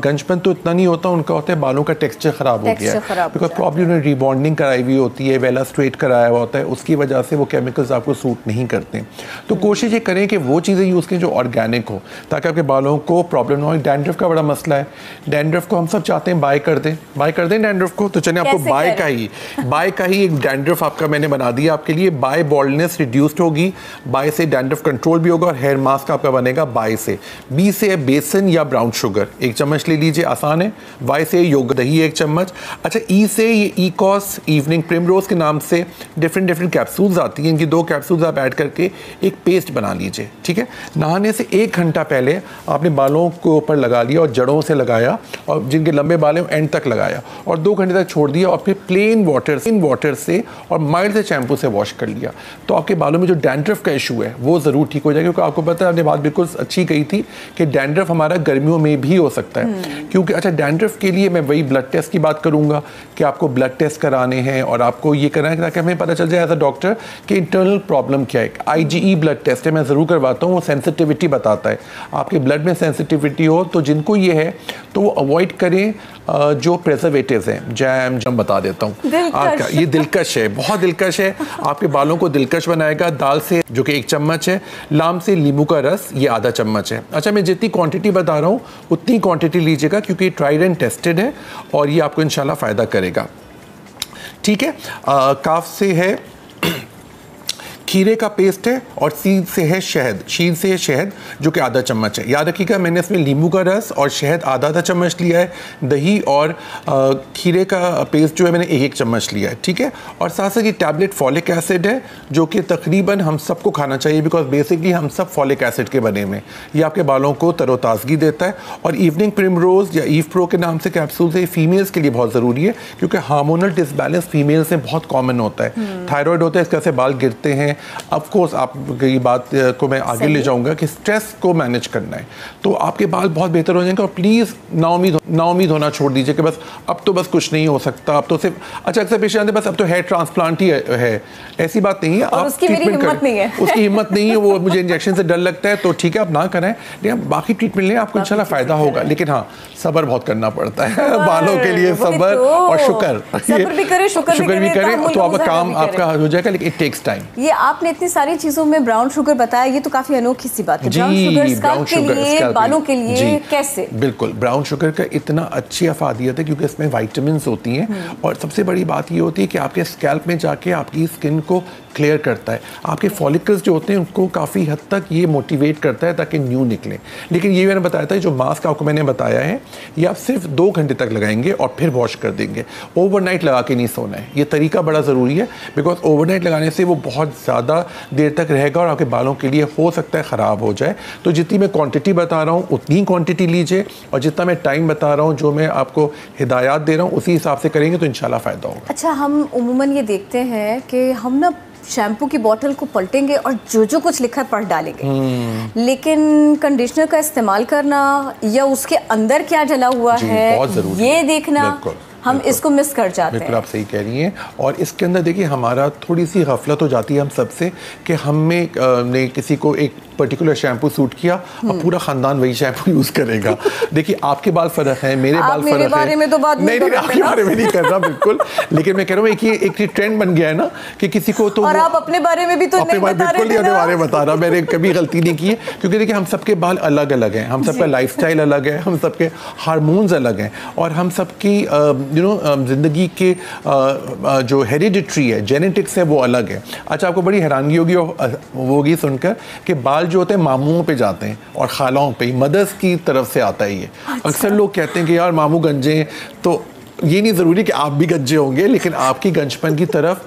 गंजपन तो इतना नहीं होता, उनका होता है बालों का टेक्सचर ख़राब हो गया है, बिकॉज प्रॉब्लम उन्होंने रीबॉन्डिंग कराई हुई होती है, वेला स्ट्रेट कराया हुआ होता है, उसकी वजह से वो केमिकल्स आपको सूट नहीं करते। तो कोशिश ये करें कि वो चीज़ें यूज़ करें जो ऑर्गेनिक हो, ताकि आपके बालों को प्रॉब्लम ना हो। डैंड्रफ का बड़ा मसला है, डैंड्रफ को हम सब चाहते हैं बाय कर दें डैंड्रफ को, तो चलिए आपको बाय का ही एक डैंड्रफ आपका मैंने बना दिया आपके लिए। बाय बॉल्डनेस रिड्यूस्ड होगी, बाय से डैंड्रफ कंट्रोल भी होगा, और हेयर मास्क आपका बनेगा बाय से। बी से बेसन या ब्राउन शुगर 1 चम्मच ले लीजिए, आसान है। वाई से योग दही 1 चम्मच। अच्छा, ई से ये ईकॉस इवनिंग प्रिमरोज के नाम से डिफरेंट कैप्सूल्स आती हैं, इनकी 2 कैप्सूल्स आप ऐड करके एक पेस्ट बना लीजिए, ठीक है। नहाने से 1 घंटा पहले आपने बालों को ऊपर लगा लिया और जड़ों से लगाया, और जिनके लंबे बाल हैं एंड तक लगाया, और 2 घंटे तक छोड़ दिया, और फिर प्लेन वाटर से और माइल्ड से शैम्पू से वॉश कर लिया। तो आपके बालों में जो डैंड्रफ का इशू है वो ज़रूर ठीक हो जाएगा। क्योंकि आपको पता है, आपने बात बिल्कुल अच्छी कही थी कि डैंड्रफ हमारा गर्मियों में भी हो सकता है, क्योंकि अच्छा डैंड्रफ के लिए मैं वही ब्लड टेस्ट की बात करूंगा कि आपको ब्लड टेस्ट कराने हैं और आपको ये करना है ताकि हमें पता चल जाए एज अ डॉक्टर कि इंटरनल प्रॉब्लम क्या है। IgE ब्लड टेस्ट है, मैं ज़रूर करवाता हूँ, वो सेंसिटिविटी बताता है। आपके ब्लड में सेंसिटिविटी हो तो जिनको ये है तो वो अवॉइड करें जो प्रेजर्वेटिव्स हैं, जैम बता देता हूँ आपका, ये दिलकश है, बहुत दिलकश है, आपके बालों को दिलकश बनाएगा। दाल से जो कि 1 चम्मच है, लाम से नींबू का रस ये आधा चम्मच है। अच्छा, मैं जितनी क्वांटिटी बता रहा हूँ उतनी क्वांटिटी लीजिएगा, क्योंकि ट्राइड एंड टेस्टेड है और ये आपको इंशाल्लाह फ़ायदा करेगा, ठीक है। काफ से है खीरे का पेस्ट है, और शीर से है शहद जो कि आधा चम्मच है। याद रखिएगा, मैंने इसमें नींबू का रस और शहद आधा चम्मच लिया है, दही और खीरे का पेस्ट जो है मैंने 1 चम्मच लिया है, ठीक है। और साथ साथ ये टैबलेट फॉलिक एसिड है, जो कि तकरीबन हम सबको खाना चाहिए, बिकॉज बेसिकली हम सब फॉलिक एसिड के बने में। ये आपके बालों को तरोताज़गी देता है। और इवनिंग प्रिमरोज या ईव प्रो के नाम से कैप्सूल है, फीमेल्स के लिए बहुत ज़रूरी है, क्योंकि हार्मोनल डिसबैलेंस फीमेल्स में बहुत कॉमन होता है। थायराइड होता है, इसके से बाल गिरते हैं, ऑफ कोर्स आपकी बात को मैं आगे ले जाऊंगा कि स्ट्रेस को मैनेज करना है तो आपके बाल बहुत बेहतर हो जाएंगे। और प्लीज़ नाउमीद होना छोड़ दीजिए कि बस अब तो बस कुछ नहीं हो सकता, अब तो सिर्फ अच्छा अक्सर पेशेंट आते बस अब तो हेयर ट्रांसप्लांट ही है, ऐसी बात नहीं है। और उसकी मेरी हिम्मत नहीं है उसकी हिम्मत नहीं है, वो मुझे इंजेक्शन से डर लगता है, तो ठीक है आप ना कराएं, लेकिन बाकी ट्रीटमेंट लें, आपको इंशाल्लाह फायदा होगा। लेकिन हाँ, सब्र बहुत करना पड़ता है बालों के लिए, सब्र और शुक्र, सब्र भी करें, शुक्र भी करें, तो आपका काम आपका हो जाएगा, लेकिन इट टेक्स टाइम। ये आपने इतनी सारी चीजों में ब्राउन शुगर बताया, ये तो काफी अनोखी सी बात है। ब्राउन शुगर स्कैल्प के लिए, बालों के लिए कैसे? बिल्कुल, ब्राउन शुगर का इतना अच्छी अफादियत है क्योंकि इसमें विटामिन्स होती हैं और सबसे बड़ी बात ये होती है कि आपके स्कैल्प में जाके आपकी स्किन को क्लियर करता है, आपके फॉलिकल्स जो होते हैं उनको काफ़ी हद तक ये मोटिवेट करता है ताकि न्यू निकलें। लेकिन ये मैंने बताया था, जो मास्क आपको मैंने बताया है ये आप सिर्फ 2 घंटे तक लगाएंगे और फिर वॉश कर देंगे। ओवरनाइट लगा के नहीं सोना है, ये तरीका बड़ा ज़रूरी है बिकॉज ओवरनाइट लगाने से वो बहुत ज़्यादा देर तक रहेगा और आपके बालों के लिए हो सकता है ख़राब हो जाए। तो जितनी मैं क्वान्टिटी बता रहा हूँ उतनी क्वान्टिटी लीजिए और जितना मैं टाइम बता रहा हूँ, जो मैं आपको हिदायत दे रहा हूँ उसी हिसाब से करेंगे तो इंशाल्लाह फ़ायदा होगा। अच्छा, हम उमूमन ये देखते हैं कि हम ना शैम्पू की बोतल को पलटेंगे और जो कुछ लिखा है पढ़ डालेंगे, लेकिन कंडीशनर का इस्तेमाल करना या उसके अंदर क्या डला हुआ है ये देखना हम इसको मिस कर जाते हैं। बिल्कुल आप सही कह रही हैं। और इसके अंदर देखिए हमारा थोड़ी सी गफलत हो जाती है हम सबसे कि हमें ने किसी को एक पर्टिकुलर शैम्पू सूट किया और पूरा खानदान वही शैम्पू यूज करेगा। देखिए आपके बाल फर्क हैं, मेरे बाल फर्क हैं। बारे में तो बात नहीं आपके बारे में नहीं कर रहा बिल्कुल, लेकिन मैं कह रहा हूँ एक ट्रेंड बन गया है ना कि किसी को तो, और आप अपने बारे में भी तो नहीं बता रहे थे। अपने बारे में बता रहा, मैंने कभी गलती नहीं की है क्योंकि देखिए हम सबके बाल अलग अलग हैं, हम सबका लाइफस्टाइल अलग है, हम सबके हार्मोन्स अलग हैं और हम सबकी ज़िंदगी के जो हेरिडिटरी है, जेनेटिक्स है वो अलग है। अच्छा आपको बड़ी हैरानगी होगी सुनकर कि बाल जो होते हैं मामुओं पे जाते हैं और खालाओं पे, मदर्स की तरफ से आता है ये। अक्सर लोग कहते हैं कि यार मामू गंजे हैं, तो ये नहीं ज़रूरी कि आप भी गंजे होंगे, लेकिन आपकी गंजपन की तरफ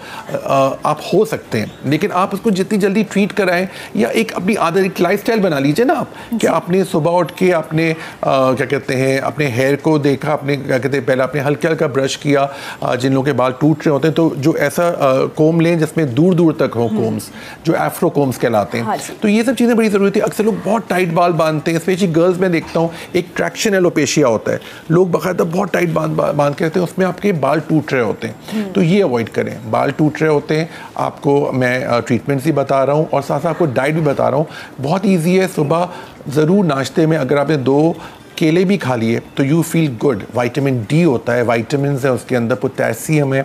आप हो सकते हैं। लेकिन आप उसको जितनी जल्दी ट्रीट कराएं या एक अपनी आदत, एक लाइफस्टाइल बना लीजिए ना आप कि आपने सुबह उठ के अपने क्या कहते हैं अपने हेयर को देखा, अपने क्या कहते हैं पहले आपने हल्का हल्का ब्रश किया, जिन लोगों के बाल टूट रहे होते हैं तो जो ऐसा कोम लें जिसमें दूर दूर तक हो कोम्स, जो एफ्रो कोम्स कहलाते हैं। तो ये सब चीज़ें बड़ी ज़रूरी थी। अक्सर लोग बहुत टाइट बाल बांधते हैं, स्पेशली गर्ल्स में देखता हूँ एक ट्रैक्शन एलोपेशिया होता है, लोग बाकायदा बहुत टाइट बांध कहते हैं, उसमें आपके बाल टूट रहे होते हैं। तो ये अवॉइड करें, बाल टूट रहे होते हैं। आपको मैं ट्रीटमेंट्स भी बता रहा हूँ और साथ साथ आपको डाइट भी बता रहा हूँ। बहुत ईजी है, सुबह ज़रूर नाश्ते में अगर आपने 2 केले भी खा लिए तो you feel good. Vitamin D होता है, विटामिन है उसके अंदर, पोटेशियम है।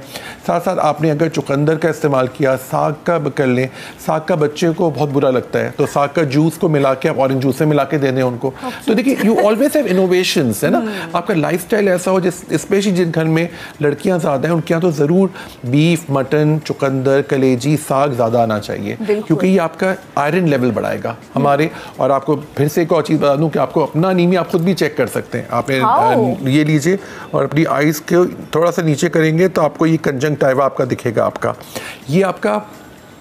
साथ साथ आपने अगर चुकंदर का इस्तेमाल किया, साग का कर लें, साग का बच्चे को बहुत बुरा लगता है तो साग का जूस को मिला के आप ऑरेंज जूस में मिला के दे दें उनको। तो देखिए यू ऑलवेज हैव इनोवेशंस, है ना। आपका लाइफस्टाइल ऐसा हो जिस स्पेशली जिन घर में लड़कियां ज़्यादा हैं उनके यहाँ तो ज़रूर बीफ, मटन, चुकंदर, कलेजी, साग ज़्यादा आना चाहिए क्योंकि ये आपका आयरन लेवल बढ़ाएगा हमारे। और आपको फिर से एक और चीज़ बता दूँ कि आपको अपना अनीमिया आप खुद भी चेक कर सकते हैं। आपने ये लीजिए और अपनी आईज के थोड़ा सा नीचे करेंगे तो आपको ये कंजंक्टिवा आपका दिखेगा, आपका ये आपका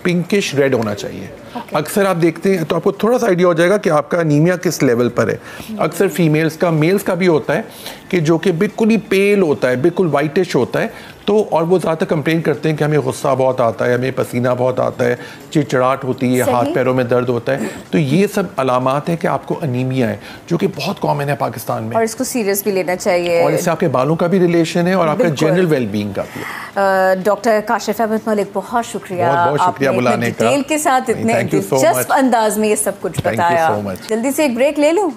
पिंकिश रेड होना चाहिए। अक्सर आप देखते हैं तो आपको थोड़ा सा आइडिया हो जाएगा कि आपका अनीमिया किस लेवल पर है। अक्सर फीमेल्स का, मेल्स का भी होता है कि जो कि बिल्कुल ही पेल होता है, बिल्कुल वाइटिश होता है तो, और वो ज़्यादा कंप्लेन करते हैं कि हमें गुस्सा बहुत आता है, हमें पसीना बहुत आता है, चिड़चिड़ाहट होती है, हाथ पैरों में दर्द होता है। तो ये सब अलामात है कि आपको अनीमिया है, जो कि बहुत कॉमन है पाकिस्तान में, और इसको सीरियस भी लेना चाहिए। और इससे आपके बालों का भी रिलेशन है और आपका जनरल वेलबींग का भी। डॉक्टर काशिफ अहमद मलिक, बहुत शुक्रिया, बहुत शुक्रिया बुलाने का, डिटेल के साथ इतने दिलचस्प अंदाज में ये सब कुछ बताया। जल्दी से एक ब्रेक ले लूं।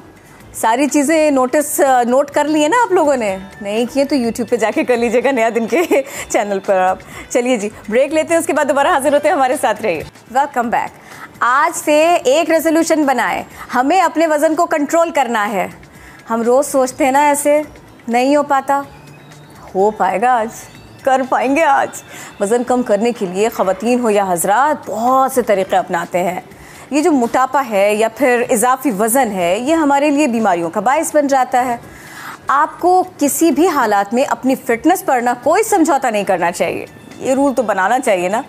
सारी चीज़ें नोट कर लिए ना आप लोगों ने? नहीं किए तो यूट्यूब पे जाके कर लीजिएगा नया दिन के चैनल पर आप। चलिए जी ब्रेक लेते हैं, उसके बाद दोबारा हाजिर होते हैं, हमारे साथ रहिए। Welcome back. आज से एक रेजोल्यूशन बनाएं, हमें अपने वज़न को कंट्रोल करना है। हम रोज़ सोचते हैं ना ऐसे, नहीं हो पाता, हो पाएगा आज, कर पाएंगे आज। वज़न कम करने के लिए ख़वातीन हो या हज़रात बहुत से तरीक़े अपनाते हैं। ये जो मोटापा है या फिर इजाफी वज़न है, ये हमारे लिए बीमारियों का बायस बन जाता है। आपको किसी भी हालात में अपनी फ़िटनेस पर ना कोई समझौता नहीं करना चाहिए, ये रूल तो बनाना चाहिए ना।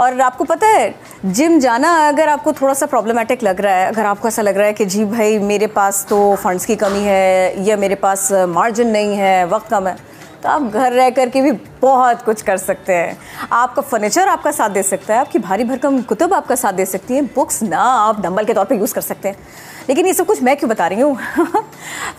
और आपको पता है जिम जाना अगर आपको थोड़ा सा प्रॉब्लमेटिक लग रहा है, अगर आपको ऐसा लग रहा है कि जी भाई मेरे पास तो फंड्स की कमी है या मेरे पास मार्जिन नहीं है, वक्त कम है, तो आप घर रह कर के भी बहुत कुछ कर सकते हैं। आपका फर्नीचर आपका साथ दे सकता है, आपकी भारी भरकम कुतुब आपका साथ दे सकती हैं, बुक्स ना आप डंबल के तौर पे यूज़ कर सकते हैं। लेकिन ये सब कुछ मैं क्यों बता रही हूँ?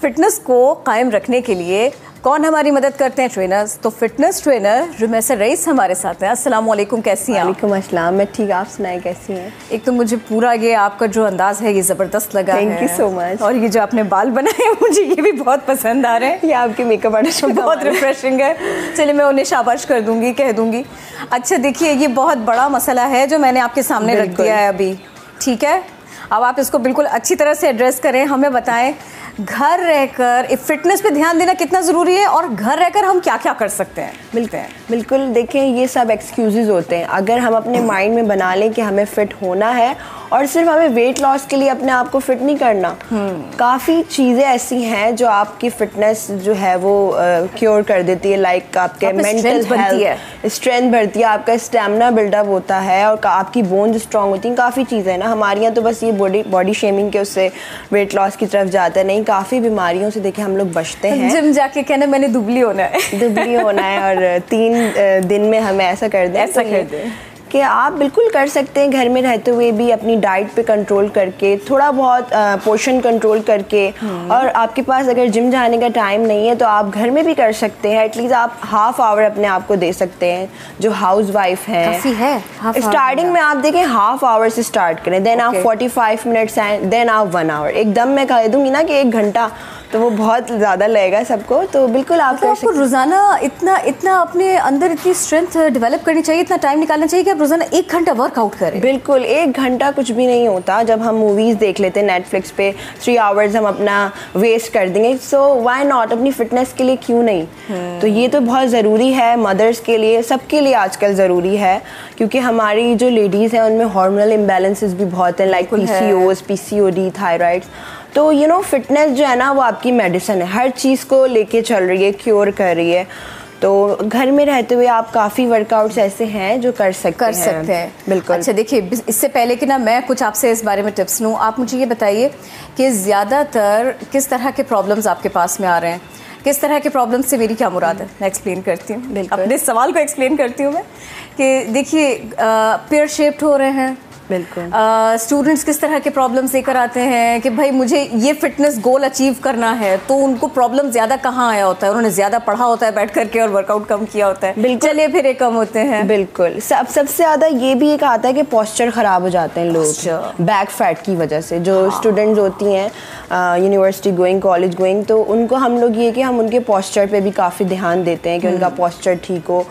फिटनेस को कायम रखने के लिए कौन हमारी मदद करते हैं? ट्रेनर्स। तो फिटनेस ट्रेनर रुमैसा रईस हमारे साथ हैं। अस्सलाम वालेकुम, कैसी हैं आप? वालेकुम अस्सलाम, मैं ठीक, आप सुनाएं कैसी हैं? एक तो मुझे पूरा ये आपका जो अंदाज है ये ज़बरदस्त लगा है। Thank you so much. और ये जो आपने बाल बनाए हैं मुझे ये भी बहुत पसंद आ रहे हैं। ये आपके मेकअप आर्टिस्ट बहुत रिफ्रेशिंग है। चलिए मैं उन्हें शाबाश कर दूंगी, कह दूंगी। अच्छा देखिए, ये बहुत बड़ा मसला है जो मैंने आपके सामने रख दिया है अभी, ठीक है? अब आप इसको बिल्कुल अच्छी तरह से एड्रेस करें, हमें बताएं घर रहकर फिटनेस पे ध्यान देना कितना ज़रूरी है और घर रहकर हम क्या क्या कर सकते हैं। मिलते हैं। बिल्कुल, देखें ये सब एक्सक्यूज़ेज़ होते हैं। अगर हम अपने माइंड में बना लें कि हमें फ़िट होना है और सिर्फ हमें वेट लॉस के लिए अपने आप को फिट नहीं करना, काफ़ी चीज़ें ऐसी हैं जो आपकी फ़िटनेस जो है वो क्योर कर देती है। लाइक आपके मेंटल हेल्थ, स्ट्रेंथ बढ़ती है, आपका स्टेमिना बिल्डअप होता है और आपकी बोन्स स्ट्रांग होती हैं। काफ़ी चीज़ें हैं ना, हमारे यहाँ तो बस ये बॉडी शेमिंग के उससे वेट लॉस की तरफ जाता है, नहीं काफ़ी बीमारियों से देखें हम लोग बचते हैं। जिम जाके कहना मैंने दुबली होना है दुबली होना है और 3 दिन में हमें ऐसा कर दें, ऐसा कर दें कि आप बिल्कुल कर सकते हैं घर में रहते हुए भी, अपनी डाइट पे कंट्रोल करके, थोड़ा बहुत पोर्शन कंट्रोल करके। और आपके पास अगर जिम जाने का टाइम नहीं है तो आप घर में भी कर सकते हैं। एटलीस्ट आप हाफ आवर अपने आप को दे सकते हैं। जो हाउस वाइफ हैं, स्टार्टिंग में आप देखें हाफ आवर से स्टार्ट करें, देन आप 45 मिनट्स हैं, देन आप 1 आवर। एकदम मैं कह दूँगी ना कि 1 घंटा तो वो बहुत ज़्यादा लगेगा सबको, तो बिल्कुल आप कर सकते हैं। रोज़ाना इतना अपने अंदर इतनी स्ट्रेंथ डेवलप करनी चाहिए, इतना टाइम निकालना चाहिए कि आप रोज़ाना 1 घंटा वर्कआउट करें। बिल्कुल, 1 घंटा कुछ भी नहीं होता। जब हम मूवीज़ देख लेते हैं नेटफ्लिक्स पे, 3 आवर्स हम अपना वेस्ट कर देंगे, सो व्हाई नॉट अपनी फिटनेस के लिए क्यों नहीं? तो ये तो बहुत ज़रूरी है, मदर्स के लिए, सबके लिए आजकल ज़रूरी है, क्योंकि हमारी जो लेडीज़ हैं उनमें हार्मोनल इम्बैलेंसेस भी बहुत हैं, लाइक PCOS, PCOD, थायराइड्स। तो यू नो फिटनेस जो है ना वो आपकी मेडिसिन है, हर चीज़ को लेके चल रही है, क्योर कर रही है। तो घर में रहते हुए आप काफ़ी वर्कआउट्स ऐसे हैं जो कर सकते हैं। बिल्कुल। अच्छा देखिए, इससे पहले कि ना मैं कुछ आपसे इस बारे में टिप्स लूँ, आप मुझे ये बताइए कि ज़्यादातर किस तरह के प्रॉब्लम्स आपके पास में आ रहे हैं? किस तरह के प्रॉब्लम से मेरी क्या मुराद है? मैं एक्सप्लेन करती हूँ, अपने सवाल को एक्सप्लेन करती हूँ मैं कि देखिए पेयर शेप्ड हो रहे हैं। बिल्कुल। स्टूडेंट्स किस तरह के प्रॉब्लम्स लेकर आते हैं कि भाई मुझे ये फिटनेस गोल अचीव करना है, तो उनको प्रॉब्लम ज़्यादा कहाँ आया होता है? उन्होंने ज़्यादा पढ़ा होता है बैठ करके और वर्कआउट कम किया होता है। बिल्कुल। चलिए फिर ये कम होते हैं। बिल्कुल। सबसे ज़्यादा ये भी एक आता है कि पोस्चर ख़राब हो जाते हैं लोग बैक फैट की वजह से। जो स्टूडेंट्स होती हैं यूनिवर्सिटी गोइंग, कॉलेज गोइंग, तो उनको हम लोग ये कि हम उनके पोस्चर पे भी काफ़ी ध्यान देते हैं कि उनका पोस्चर ठीक हो।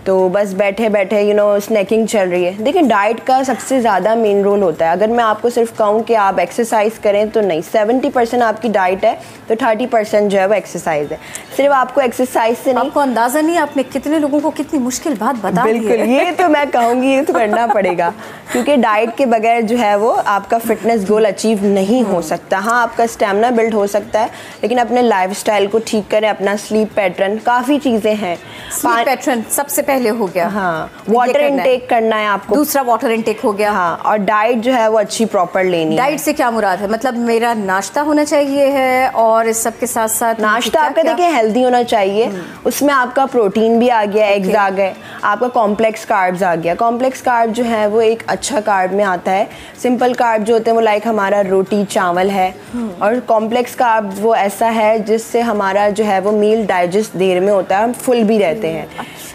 तो बस बैठे बैठे यू नो स्नैकिंग चल रही है। देखिए डाइट का सबसे ज़्यादा मेन रोल होता है। अगर मैं आपको सिर्फ कहूँ कि आप एक्सरसाइज करें तो नहीं, 70% आपकी डाइट है तो 30% जो है वो एक्सरसाइज है। सिर्फ आपको एक्सरसाइज से नहीं, आपको अंदाज़ा नहीं आपने कितने लोगों को कितनी मुश्किल बात बता दी है। बिल्कुल, ये तो मैं कहूँगी ये तो करना पड़ेगा, क्योंकि डाइट के बगैर जो है वो आपका फिटनेस गोल अचीव नहीं हो सकता। हाँ, आपका स्टेमिना बिल्ड हो सकता है, लेकिन अपने लाइफस्टाइल को ठीक करें, अपना स्लीप पैटर्न, काफ़ी चीज़ें हैं। स्लीप पैटर्न सबसे पहले हो गया। हाँ, वाटर इनटेक करना है आपको। दूसरा वाटर इनटेक हो गया। हाँ, और डाइट जो है वो अच्छी प्रॉपर लेनी है। डाइट से क्या मुराद है? मतलब मेरा नाश्ता होना चाहिए है और इस सब के साथ साथ नाश्ता आपका देखिए हेल्दी होना चाहिए। उसमें आपका प्रोटीन भी आ गया, एग्स आ गए, आपका कॉम्प्लेक्स कार्ब्स आ गया। कॉम्प्लेक्स कार्ब जो है वो एक अच्छा कार्ब में आता है। सिंपल कार्ब जो होते हैं वो लाइक हमारा रोटी चावल है, और कॉम्प्लेक्स कार्ब वो ऐसा है जिससे हमारा जो है वो मील डाइजेस्ट देर में होता है, हम फुल भी रहते हैं।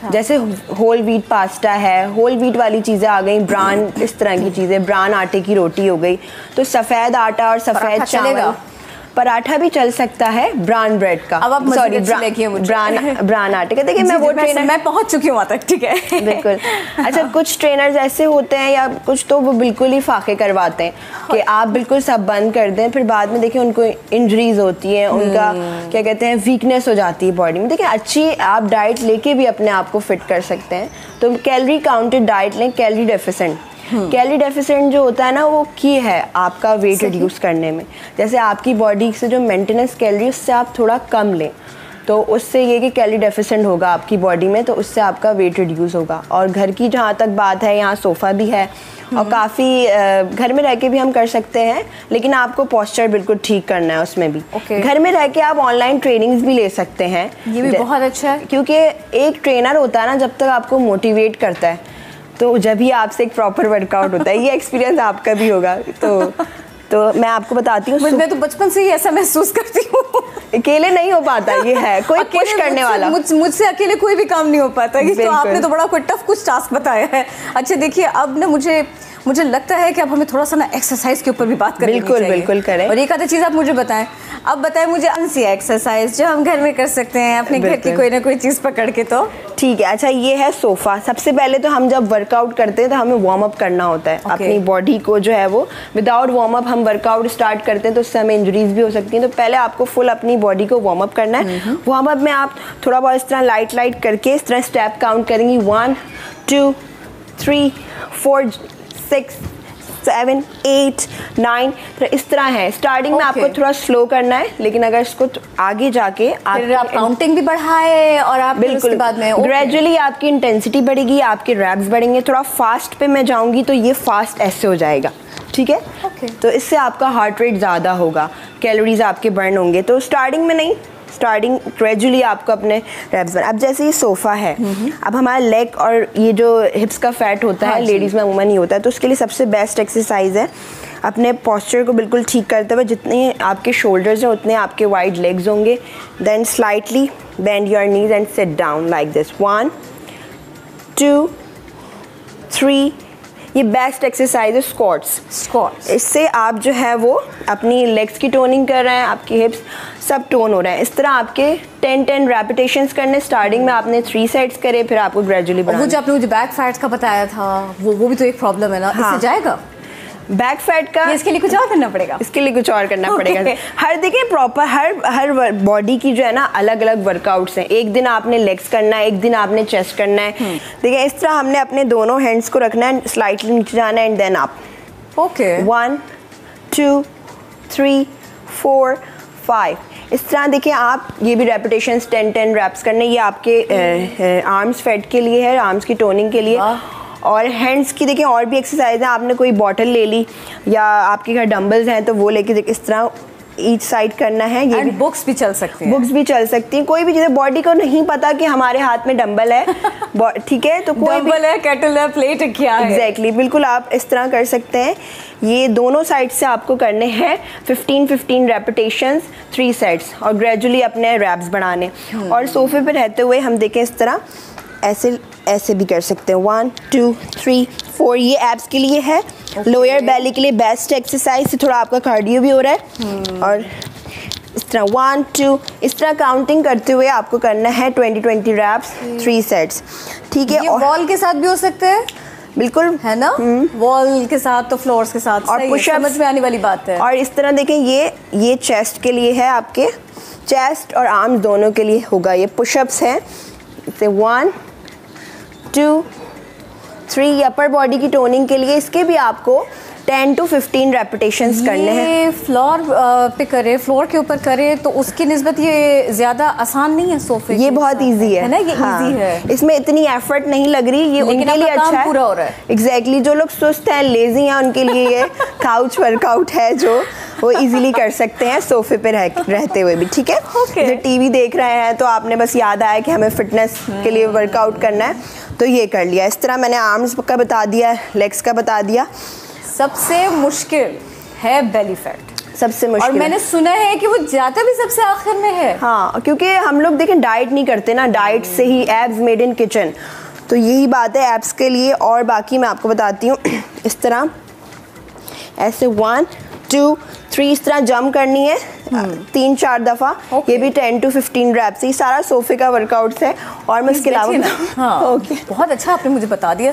जैसे होल व्हीट पास्ता है, होल व्हीट वाली चीज़ें आ गई, ब्रान इस तरह की चीज़ें, ब्रान आटे की रोटी हो गई। तो सफ़ेद आटा और सफ़ेद चावल, पराठा भी चल सकता है ब्राउन ब्रेड का। अब आप सॉरी ब्राउन आटे का। देखिए मैं वो ट्रेनर, मैं पहुंच चुकी हूँ वहाँ तक, ठीक है। बिल्कुल। अच्छा, कुछ ट्रेनर्स ऐसे होते हैं या कुछ तो वो बिल्कुल ही फाके करवाते हैं कि आप बिल्कुल सब बंद कर दें, फिर बाद में देखिए उनको इंजरीज होती हैं, उनका क्या कहते हैं वीकनेस हो जाती है बॉडी में। देखिए अच्छी आप डाइट लेके भी अपने आप को फिट कर सकते हैं। तो कैलोरी काउंटेड डाइट लें, कैलोरी डेफिशिएंट। कैलोरी डेफिशिएंट जो होता है ना वो की है आपका वेट रिड्यूस करने में। जैसे आपकी बॉडी से जो मेंटेनेंस कैलोरी उससे आप थोड़ा कम लें, तो उससे ये कि कैलोरी डेफिशिएंट होगा आपकी बॉडी में, तो उससे आपका वेट रिड्यूस होगा। और घर की जहाँ तक बात है, यहाँ सोफ़ा भी है और काफ़ी घर में रह के भी हम कर सकते हैं, लेकिन आपको पोस्चर बिल्कुल ठीक करना है उसमें भी। घर में रह के आप ऑनलाइन ट्रेनिंग्स भी ले सकते हैं, ये भी बहुत अच्छा है, क्योंकि एक ट्रेनर होता है ना, जब तक आपको मोटिवेट करता है तो जब भी आपसे एक प्रॉपर वर्कआउट होता है। ये एक्सपीरियंस आपका भी होगा। तो मैं आपको बताती हूँ, मैं तो बचपन से ही ऐसा महसूस करती हूँ। अकेले नहीं हो पाता, ये है कोई पुश करने वाला। मुझसे अकेले कोई भी काम नहीं हो पाता। तो आपने तो बड़ा कोई टफ कुछ टास्क बताया है। अच्छा देखिए, अब ना मुझे लगता है कि अब हमें थोड़ा सा ना एक्सरसाइज के ऊपर भी बात करनी चाहिए। बिल्कुल करें। और एक आधी चीज़ आप मुझे बताएं। अब बताएं मुझे सी एक्सरसाइज जो हम घर में कर सकते हैं अपने घर की कोई ना कोई चीज़ पकड़ के। तो ठीक है। अच्छा, ये है सोफ़ा। सबसे पहले तो हम जब वर्कआउट करते हैं तो हमें वार्म अप करना होता है अपनी बॉडी को, जो है वो विदाउट वार्म अप हम वर्कआउट स्टार्ट करते हैं तो उससे हमें इंजरीज भी हो सकती हैं। तो पहले आपको फुल अपनी बॉडी को वार्म अप करना है। वार्म अप में आप थोड़ा बहुत इस तरह लाइट करके इस तरह स्टेप काउंट करेंगी, 1 2 3 4 6 7 8 9। तो इस तरह है। स्टार्टिंग में आपको थोड़ा स्लो करना है, लेकिन अगर इसको आगे जाके आप काउंटिंग भी बढ़ाए और आप बिल्कुल बाद में ग्रेजुअली आपकी इंटेंसिटी बढ़ेगी, आपके रैप्स बढ़ेंगे। थोड़ा फास्ट पे मैं जाऊंगी तो ये फास्ट ऐसे हो जाएगा, ठीक है। तो इससे आपका हार्ट रेट ज़्यादा होगा, कैलोरीज आपके बर्न होंगे। तो स्टार्टिंग में नहीं, स्टार्टिंग ग्रेजुअली आपको अपने रैप्स बना। अब जैसे ये सोफ़ा है, अब हमारा लेग और ये जो हिप्स का फैट होता है लेडीज़ में अमूमन ही होता है, तो उसके लिए सबसे बेस्ट एक्सरसाइज है अपने पोस्चर को बिल्कुल ठीक करते हुए, जितने आपके शोल्डर्स हैं उतने आपके वाइड लेग्स होंगे। Then slightly bend your knees and sit down like this, 1 2 3। ये बेस्ट एक्सरसाइज है स्क्वाट्स। इससे आप जो है वो अपनी लेग्स की टोनिंग कर रहे हैं, आपकी हिप्स सब टोन हो रहे हैं। इस तरह आपके 10 रेपिटेशंस करने। स्टार्टिंग में आपने 3 सेट्स करे, फिर आपको ग्रेजुअली बढ़ाना। वो जो आपने मुझे बैक फैट्स का बताया था, वो भी तो एक प्रॉब्लम है ना। इससे जाएगा बैक फैट का? इसके लिए कुछ और करना पड़ेगा। इसके लिए कुछ और करना पड़ेगा। हर देखिए प्रॉपर हर बॉडी की जो है ना अलग अलग वर्कआउट्स हैं। एक दिन आपने लेग्स करना है, एक दिन आपने चेस्ट करना है। देखिए इस तरह हमने अपने दोनों हैंड्स को रखना है, स्लाइटली नीचे जाना है एंड देन अप। 1 2 3 4 5। इस तरह देखिए आप ये भी रेपिटेशंस 10 रैप्स करने। ये आपके आर्म्स फैट के लिए है, आर्म्स की टोनिंग के लिए। और हैंड्स की देखिए और भी एक्सरसाइज है। आपने कोई बॉटल ले ली या आपके घर डंबल्स हैं तो वो लेके इस तरह ईच साइड करना है। ये भी बुक्स भी चल सकती हैं। बुक्स भी चल सकती हैं। कोई भी चीज़, बॉडी को नहीं पता कि हमारे हाथ में डंबल है, ठीक है, तो कोई डंबल है, केटल है, प्लेट क्या है। एग्जैक्टली, बिल्कुल आप इस तरह कर सकते हैं। ये दोनों साइड से आपको करने हैं 15 रेपिटेशंस, 3 सेट्स, और ग्रेजुअली अपने रैप्स बढ़ाने। और सोफे पे रहते हुए हम देखें इस तरह ऐसे भी कर सकते हैं, 1 2 3 4। ये एब्स के लिए है। लोअर बेली के लिए बेस्ट एक्सरसाइज से थोड़ा आपका कार्डियो भी हो रहा है। और इस तरह 1 2 इस तरह काउंटिंग करते हुए आपको करना है 20 रैप्स, 3 सेट्स, ठीक है। ये वॉल के साथ भी हो सकते हैं, बिल्कुल है ना। वॉल के साथ तो फ्लोर्स के साथ, और पुशअप समझ में आने वाली बात है। और इस तरह देखें ये चेस्ट के लिए है, आपके चेस्ट और आर्म्स दोनों के लिए होगा। ये पुशअप्स हैं, 1 2 3। अपर बॉडी की टोनिंग के लिए इसके भी आपको 10 to 15 रेपिटेशंस करने हैं। फ्लोर पे करे, फ्लोर के ऊपर करे तो उसकी निस्बत ये ज़्यादा आसान नहीं है सोफे। ये बहुत इजी है ना, ये इजी है, इसमें इतनी एफर्ट नहीं लग रही। ये उनके लिए अच्छा है, पूरा हो रहा है। एग्जैक्टली, जो लोग सुस्त हैं, लेजी हैं, उनके लिए ये काउच वर्कआउट है जो वो इजीली कर सकते हैं सोफे पे रहते हुए भी, ठीक है। जो टीवी देख रहे हैं तो आपने बस याद आया कि हमें फिटनेस के लिए वर्कआउट करना है तो ये कर लिया। इस तरह मैंने आर्म्स का बता दिया, लेग्स का बता दिया। सबसे मुश्किल है बेली फैट, सबसे मुश्किल। और मैंने सुना है कि वो जाता भी सबसे आखिर में है। हाँ, क्योंकि हम लोग देखें डाइट नहीं करते ना, डाइट से ही एब्स मेड इन किचन, तो यही बात है एब्स के लिए। और बाकी मैं आपको बताती हूँ, इस तरह ऐसे 1 2 3 इस तरह जंप करनी है 3-4 दफ़ा। ये भी 10 to 15 रैप्स। ये सारा सोफे का वर्कआउट है और मैं इसके अलावा बहुत अच्छा आपने मुझे बता दिया।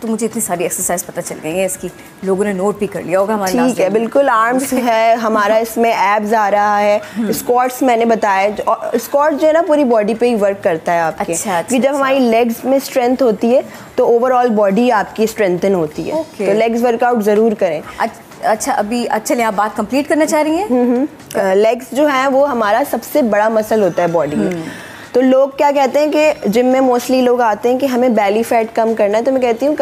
तो मुझे इतनी सारी एक्सरसाइज पता चल गई है इसकी, लोगों ने नोट भी कर लिया होगा हमारे। ठीक है, बिल्कुल। आर्म्स है हमारा, इसमें एब्स आ रहा है, स्क्वाट्स मैंने बताया, स्क्वाट जो है ना पूरी बॉडी पे ही वर्क करता है आपके। कि जब हमारी लेग्स में स्ट्रेंथ होती है तो ओवरऑल बॉडी आपकी स्ट्रेंथन होती है। तो लेग्स वर्कआउट ज़रूर करें। अच्छा, अभी चलिए आप बात कंप्लीट करना चाह रही हैं। लेग्स जो है वो हमारा सबसे बड़ा मसल होता है बॉडी में। तो लोग क्या कहते हैं कि जिम में मोस्टली लोग आते हैं कि हमें बेली फैट कम करना है, तो मैं कहती हूँ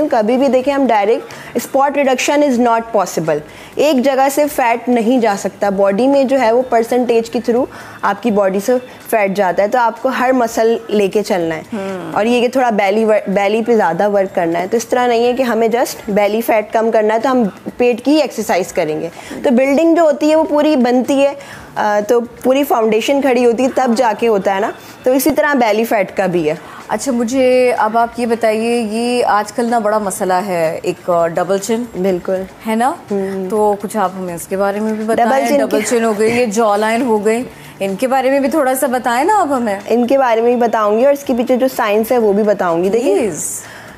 कभी भी देखें, हम direct spot reduction is not possible. एक जगह से फैट नहीं जा सकता, बॉडी में जो है वो परसेंटेज के थ्रू आपकी बॉडी से फैट जाता है। तो आपको हर मसल लेके चलना है और ये कि थोड़ा बेली पे ज़्यादा वर्क करना है। तो इस तरह नहीं है कि हमें जस्ट बेली फैट कम करना है तो हम पेट की ही एक्सरसाइज करेंगे। तो बिल्डिंग जो होती है वो पूरी बनती है, तो पूरी फाउंडेशन खड़ी होती है तब जाके होता है ना। तो इसी तरह बेली फैट का भी है। अच्छा, मुझे अब आप ये बताइए, ये आजकल ना बड़ा मसला है एक डबल चिन, बिल्कुल है ना, तो कुछ आप हमें उसके बारे में भी बताएं। डबल चिन हो गई, ये जॉ लाइन हो गई, इनके बारे में भी थोड़ा सा बताएं ना आप हमें। इनके बारे में भी बताऊंगी और इसके पीछे जो साइंस है वो भी बताऊंगी।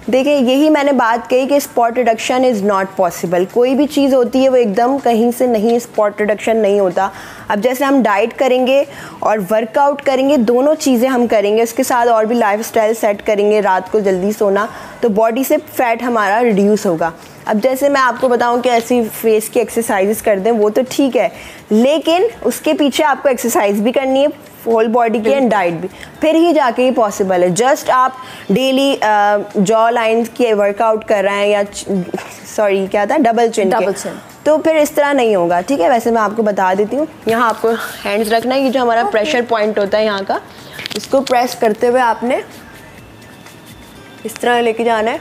देखिए यही मैंने बात कही कि spot reduction is not possible. कोई भी चीज़ होती है वो एकदम कहीं से नहीं, स्पॉट रिडक्शन नहीं होता। अब जैसे हम डाइट करेंगे और वर्कआउट करेंगे, दोनों चीज़ें हम करेंगे, उसके साथ और भी लाइफस्टाइल सेट करेंगे, रात को जल्दी सोना, तो बॉडी से फैट हमारा रिड्यूस होगा। अब जैसे मैं आपको बताऊं कि ऐसी फेस की एक्सरसाइजेस कर दें वो तो ठीक है, लेकिन उसके पीछे आपको एक्सरसाइज भी करनी है होल बॉडी की एंड डाइट भी, फिर ही जाके ये पॉसिबल है। जस्ट आप डेली जॉ लाइन की वर्कआउट कर रहे हैं या सॉरी क्या था डबल चिन, तो फिर इस तरह नहीं होगा। ठीक है, वैसे मैं आपको बता देती हूँ। यहाँ आपको हैंड्स रखना है, ये जो हमारा प्रेशर पॉइंट होता है यहाँ का, इसको प्रेस करते हुए आपने इस तरह लेके जाना है,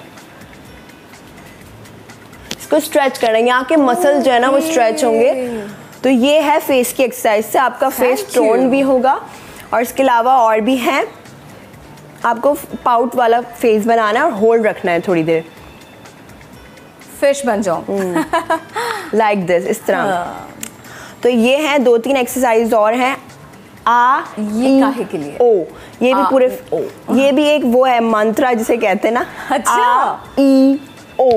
इसको स्ट्रेच करना है, यहाँ के मसल जो है ना वो स्ट्रेच होंगे। तो ये है फेस की एक्सरसाइज से आपका फेस टोन भी होगा। और इसके अलावा और भी हैं, आपको पाउट वाला फेस बनाना है और होल्ड रखना है थोड़ी देर, फिश बन जाओ लाइक दिस, इस तरह। तो ये हैं 2-3 एक्सरसाइज और हैं। ये काहे के लिए? ओ, ये भी पूरे ये भी एक वो है मंत्रा जिसे कहते हैं ना। अच्छा, ओ,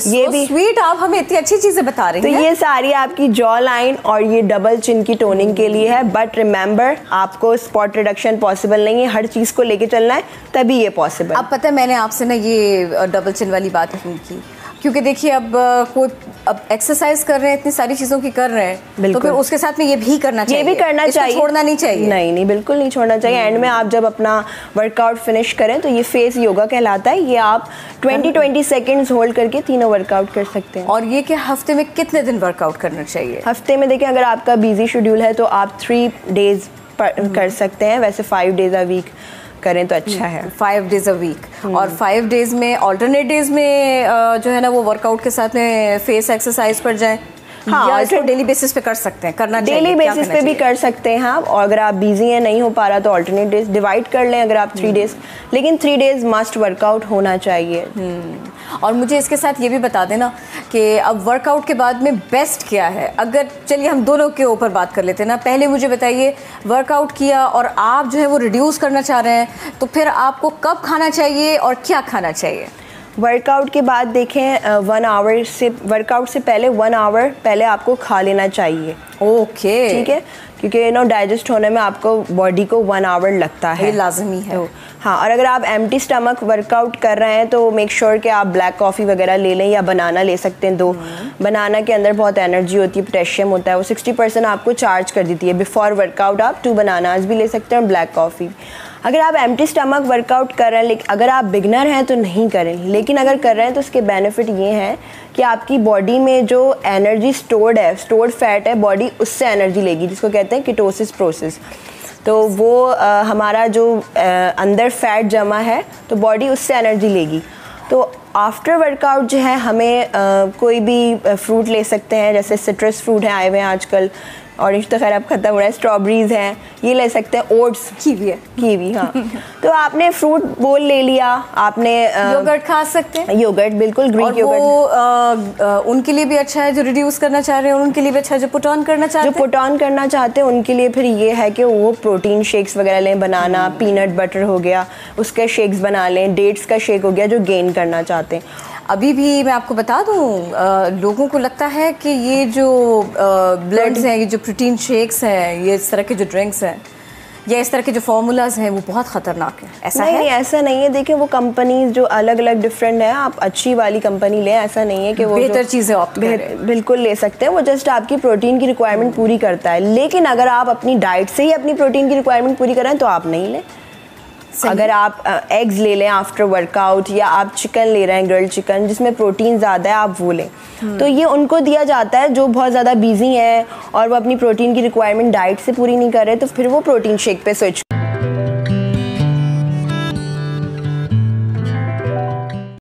ये भी स्वीट, आप हमें इतनी अच्छी चीजें बता रही हैं। तो ये सारी आपकी जॉ लाइन और ये डबल चिन की टोनिंग के लिए है। बट रिमेंबर, आपको स्पॉट रिडक्शन पॉसिबल नहीं है, हर चीज को लेके चलना है तभी ये पॉसिबल। अब पता है मैंने आपसे ना ये डबल चिन वाली बात क्यों की, क्योंकि देखिए अब कोई अब एक्सरसाइज कर रहे हैं, इतनी सारी चीज़ों की कर रहे हैं, तो फिर उसके साथ में ये भी करना चाहिए, ये भी करना चाहिए, छोड़ना नहीं चाहिए। नहीं, बिल्कुल नहीं छोड़ना चाहिए। एंड में आप जब अपना वर्कआउट फिनिश करें तो ये फेस योगा कहलाता है। ये आप 20 सेकेंड्स होल्ड करके तीनों वर्कआउट कर सकते हैं। और ये कि हफ्ते में कितने दिन वर्कआउट करना चाहिए? हफ्ते में देखिए, अगर आपका बिजी शेड्यूल है तो आप 3 डेज कर सकते हैं, वैसे 5 डेज अ वीक करें तो अच्छा है। 5 डेज अ वीक। और 5 डेज में ऑल्टरनेट डेज में जो है ना वो वर्कआउट के साथ में फेस एक्सरसाइज पर जाए। हाँ, या इसको डेली बेसिस पे कर सकते हैं, करना चाहिए, डेली बेसिस पे भी कर सकते हैं आप। और अगर आप बिजी हैं, नहीं हो पा रहा, तो ऑल्टरनेट डेज डिवाइड कर लें अगर आप 3 डेज, लेकिन 3 डेज मस्ट वर्कआउट होना चाहिए। और मुझे इसके साथ ये भी बता देना कि अब वर्कआउट के बाद में बेस्ट क्या है। अगर चलिए हम दोनों के ऊपर बात कर लेते हैं ना, पहले मुझे बताइए, वर्कआउट किया और आप जो है वो रिड्यूस करना चाह रहे हैं, तो फिर आपको कब खाना चाहिए और क्या खाना चाहिए? वर्कआउट के बाद देखें 1 आवर से, वर्कआउट से पहले 1 आवर पहले आपको खा लेना चाहिए। ओके, ठीक है, क्योंकि डाइजेस्ट होने में आपको बॉडी को 1 आवर लगता है, ये लाजमी है। तो हाँ, और अगर आप एम्प्टी स्टमक वर्कआउट कर रहे हैं तो मेक श्योर कि आप ब्लैक कॉफ़ी वगैरह ले लें या बनाना ले सकते हैं 2। बनाना के अंदर बहुत एनर्जी होती है, पोटेशियम होता है, वो 60% आपको चार्ज कर देती है। बिफोर वर्कआउट आप 2 बनानास भी ले सकते हैं और ब्लैक कॉफ़ी। अगर आप एम्प्टी स्टमक वर्कआउट कर रहे हैं, लेकिन अगर आप बिगनर हैं तो नहीं करें, लेकिन अगर कर रहे हैं तो उसके बेनिफिट ये हैं कि आपकी बॉडी में जो एनर्जी स्टोर्ड फैट है, बॉडी उससे एनर्जी लेगी, जिसको कहते हैं कीटोसिस प्रोसेस। तो वो हमारा जो अंदर फैट जमा है तो बॉडी उससे एनर्जी लेगी। तो आफ्टर वर्कआउट जो है हमें कोई भी फ्रूट ले सकते हैं, जैसे सिट्रस फ्रूट है आए हुए हैं आजकल, ऑरेंज तो खैर अब खत्म हो रहा है, स्ट्रॉबेरीज हैं, ये ले सकते हैं, ओट्स, कीवी हाँ। तो आपने फ्रूट बोल ले लिया, आपने योगर्ट खा सकते हैं, योगर्ट बिल्कुल, ग्रीक योगर्ट उनके लिए भी अच्छा है जो रिड्यूस करना चाह रहे हैं, और उनके लिए भी अच्छा है जो पुट ऑन करना चाहते हैं। उनके लिए फिर ये है कि वो प्रोटीन शेक्स वगैरह लें, बनाना, पीनट बटर हो गया, उसके शेक्स बना लें, डेट्स का शेक हो गया जो गेन करना चाहते जाते हैं। अभी भी मैं आपको बता दूं, लोगों को लगता है कि ये जो ब्लेंड्स हैं, ये जो प्रोटीन शेक्स हैं, ये इस तरह के जो ड्रिंक्स हैं या इस तरह के जो फार्मूलाज हैं वो बहुत ख़तरनाक है। ऐसा नहीं, है? नहीं, ऐसा नहीं है। देखिए वो कंपनीज जो अलग अलग डिफरेंट है, आप अच्छी वाली कंपनी लें, ऐसा नहीं है कि वो बेहतर चीज़ें ऑप्ट करें। बिल्कुल ले सकते हैं, वो जस्ट आपकी प्रोटीन की रिक्वायरमेंट पूरी करता है। लेकिन अगर आप अपनी डाइट से ही अपनी प्रोटीन की रिक्वायरमेंट पूरी करें तो आप नहीं लें। अगर आप एग्स ले लें आफ्टर वर्कआउट, या आप चिकन ले रहे हैं, ग्रिल्ड चिकन जिसमें प्रोटीन ज़्यादा है, आप वो लें। तो ये उनको दिया जाता है जो बहुत ज़्यादा बिजी हैं और वो अपनी प्रोटीन की रिक्वायरमेंट डाइट से पूरी नहीं कर रहे, तो फिर वो प्रोटीन शेक पे स्विच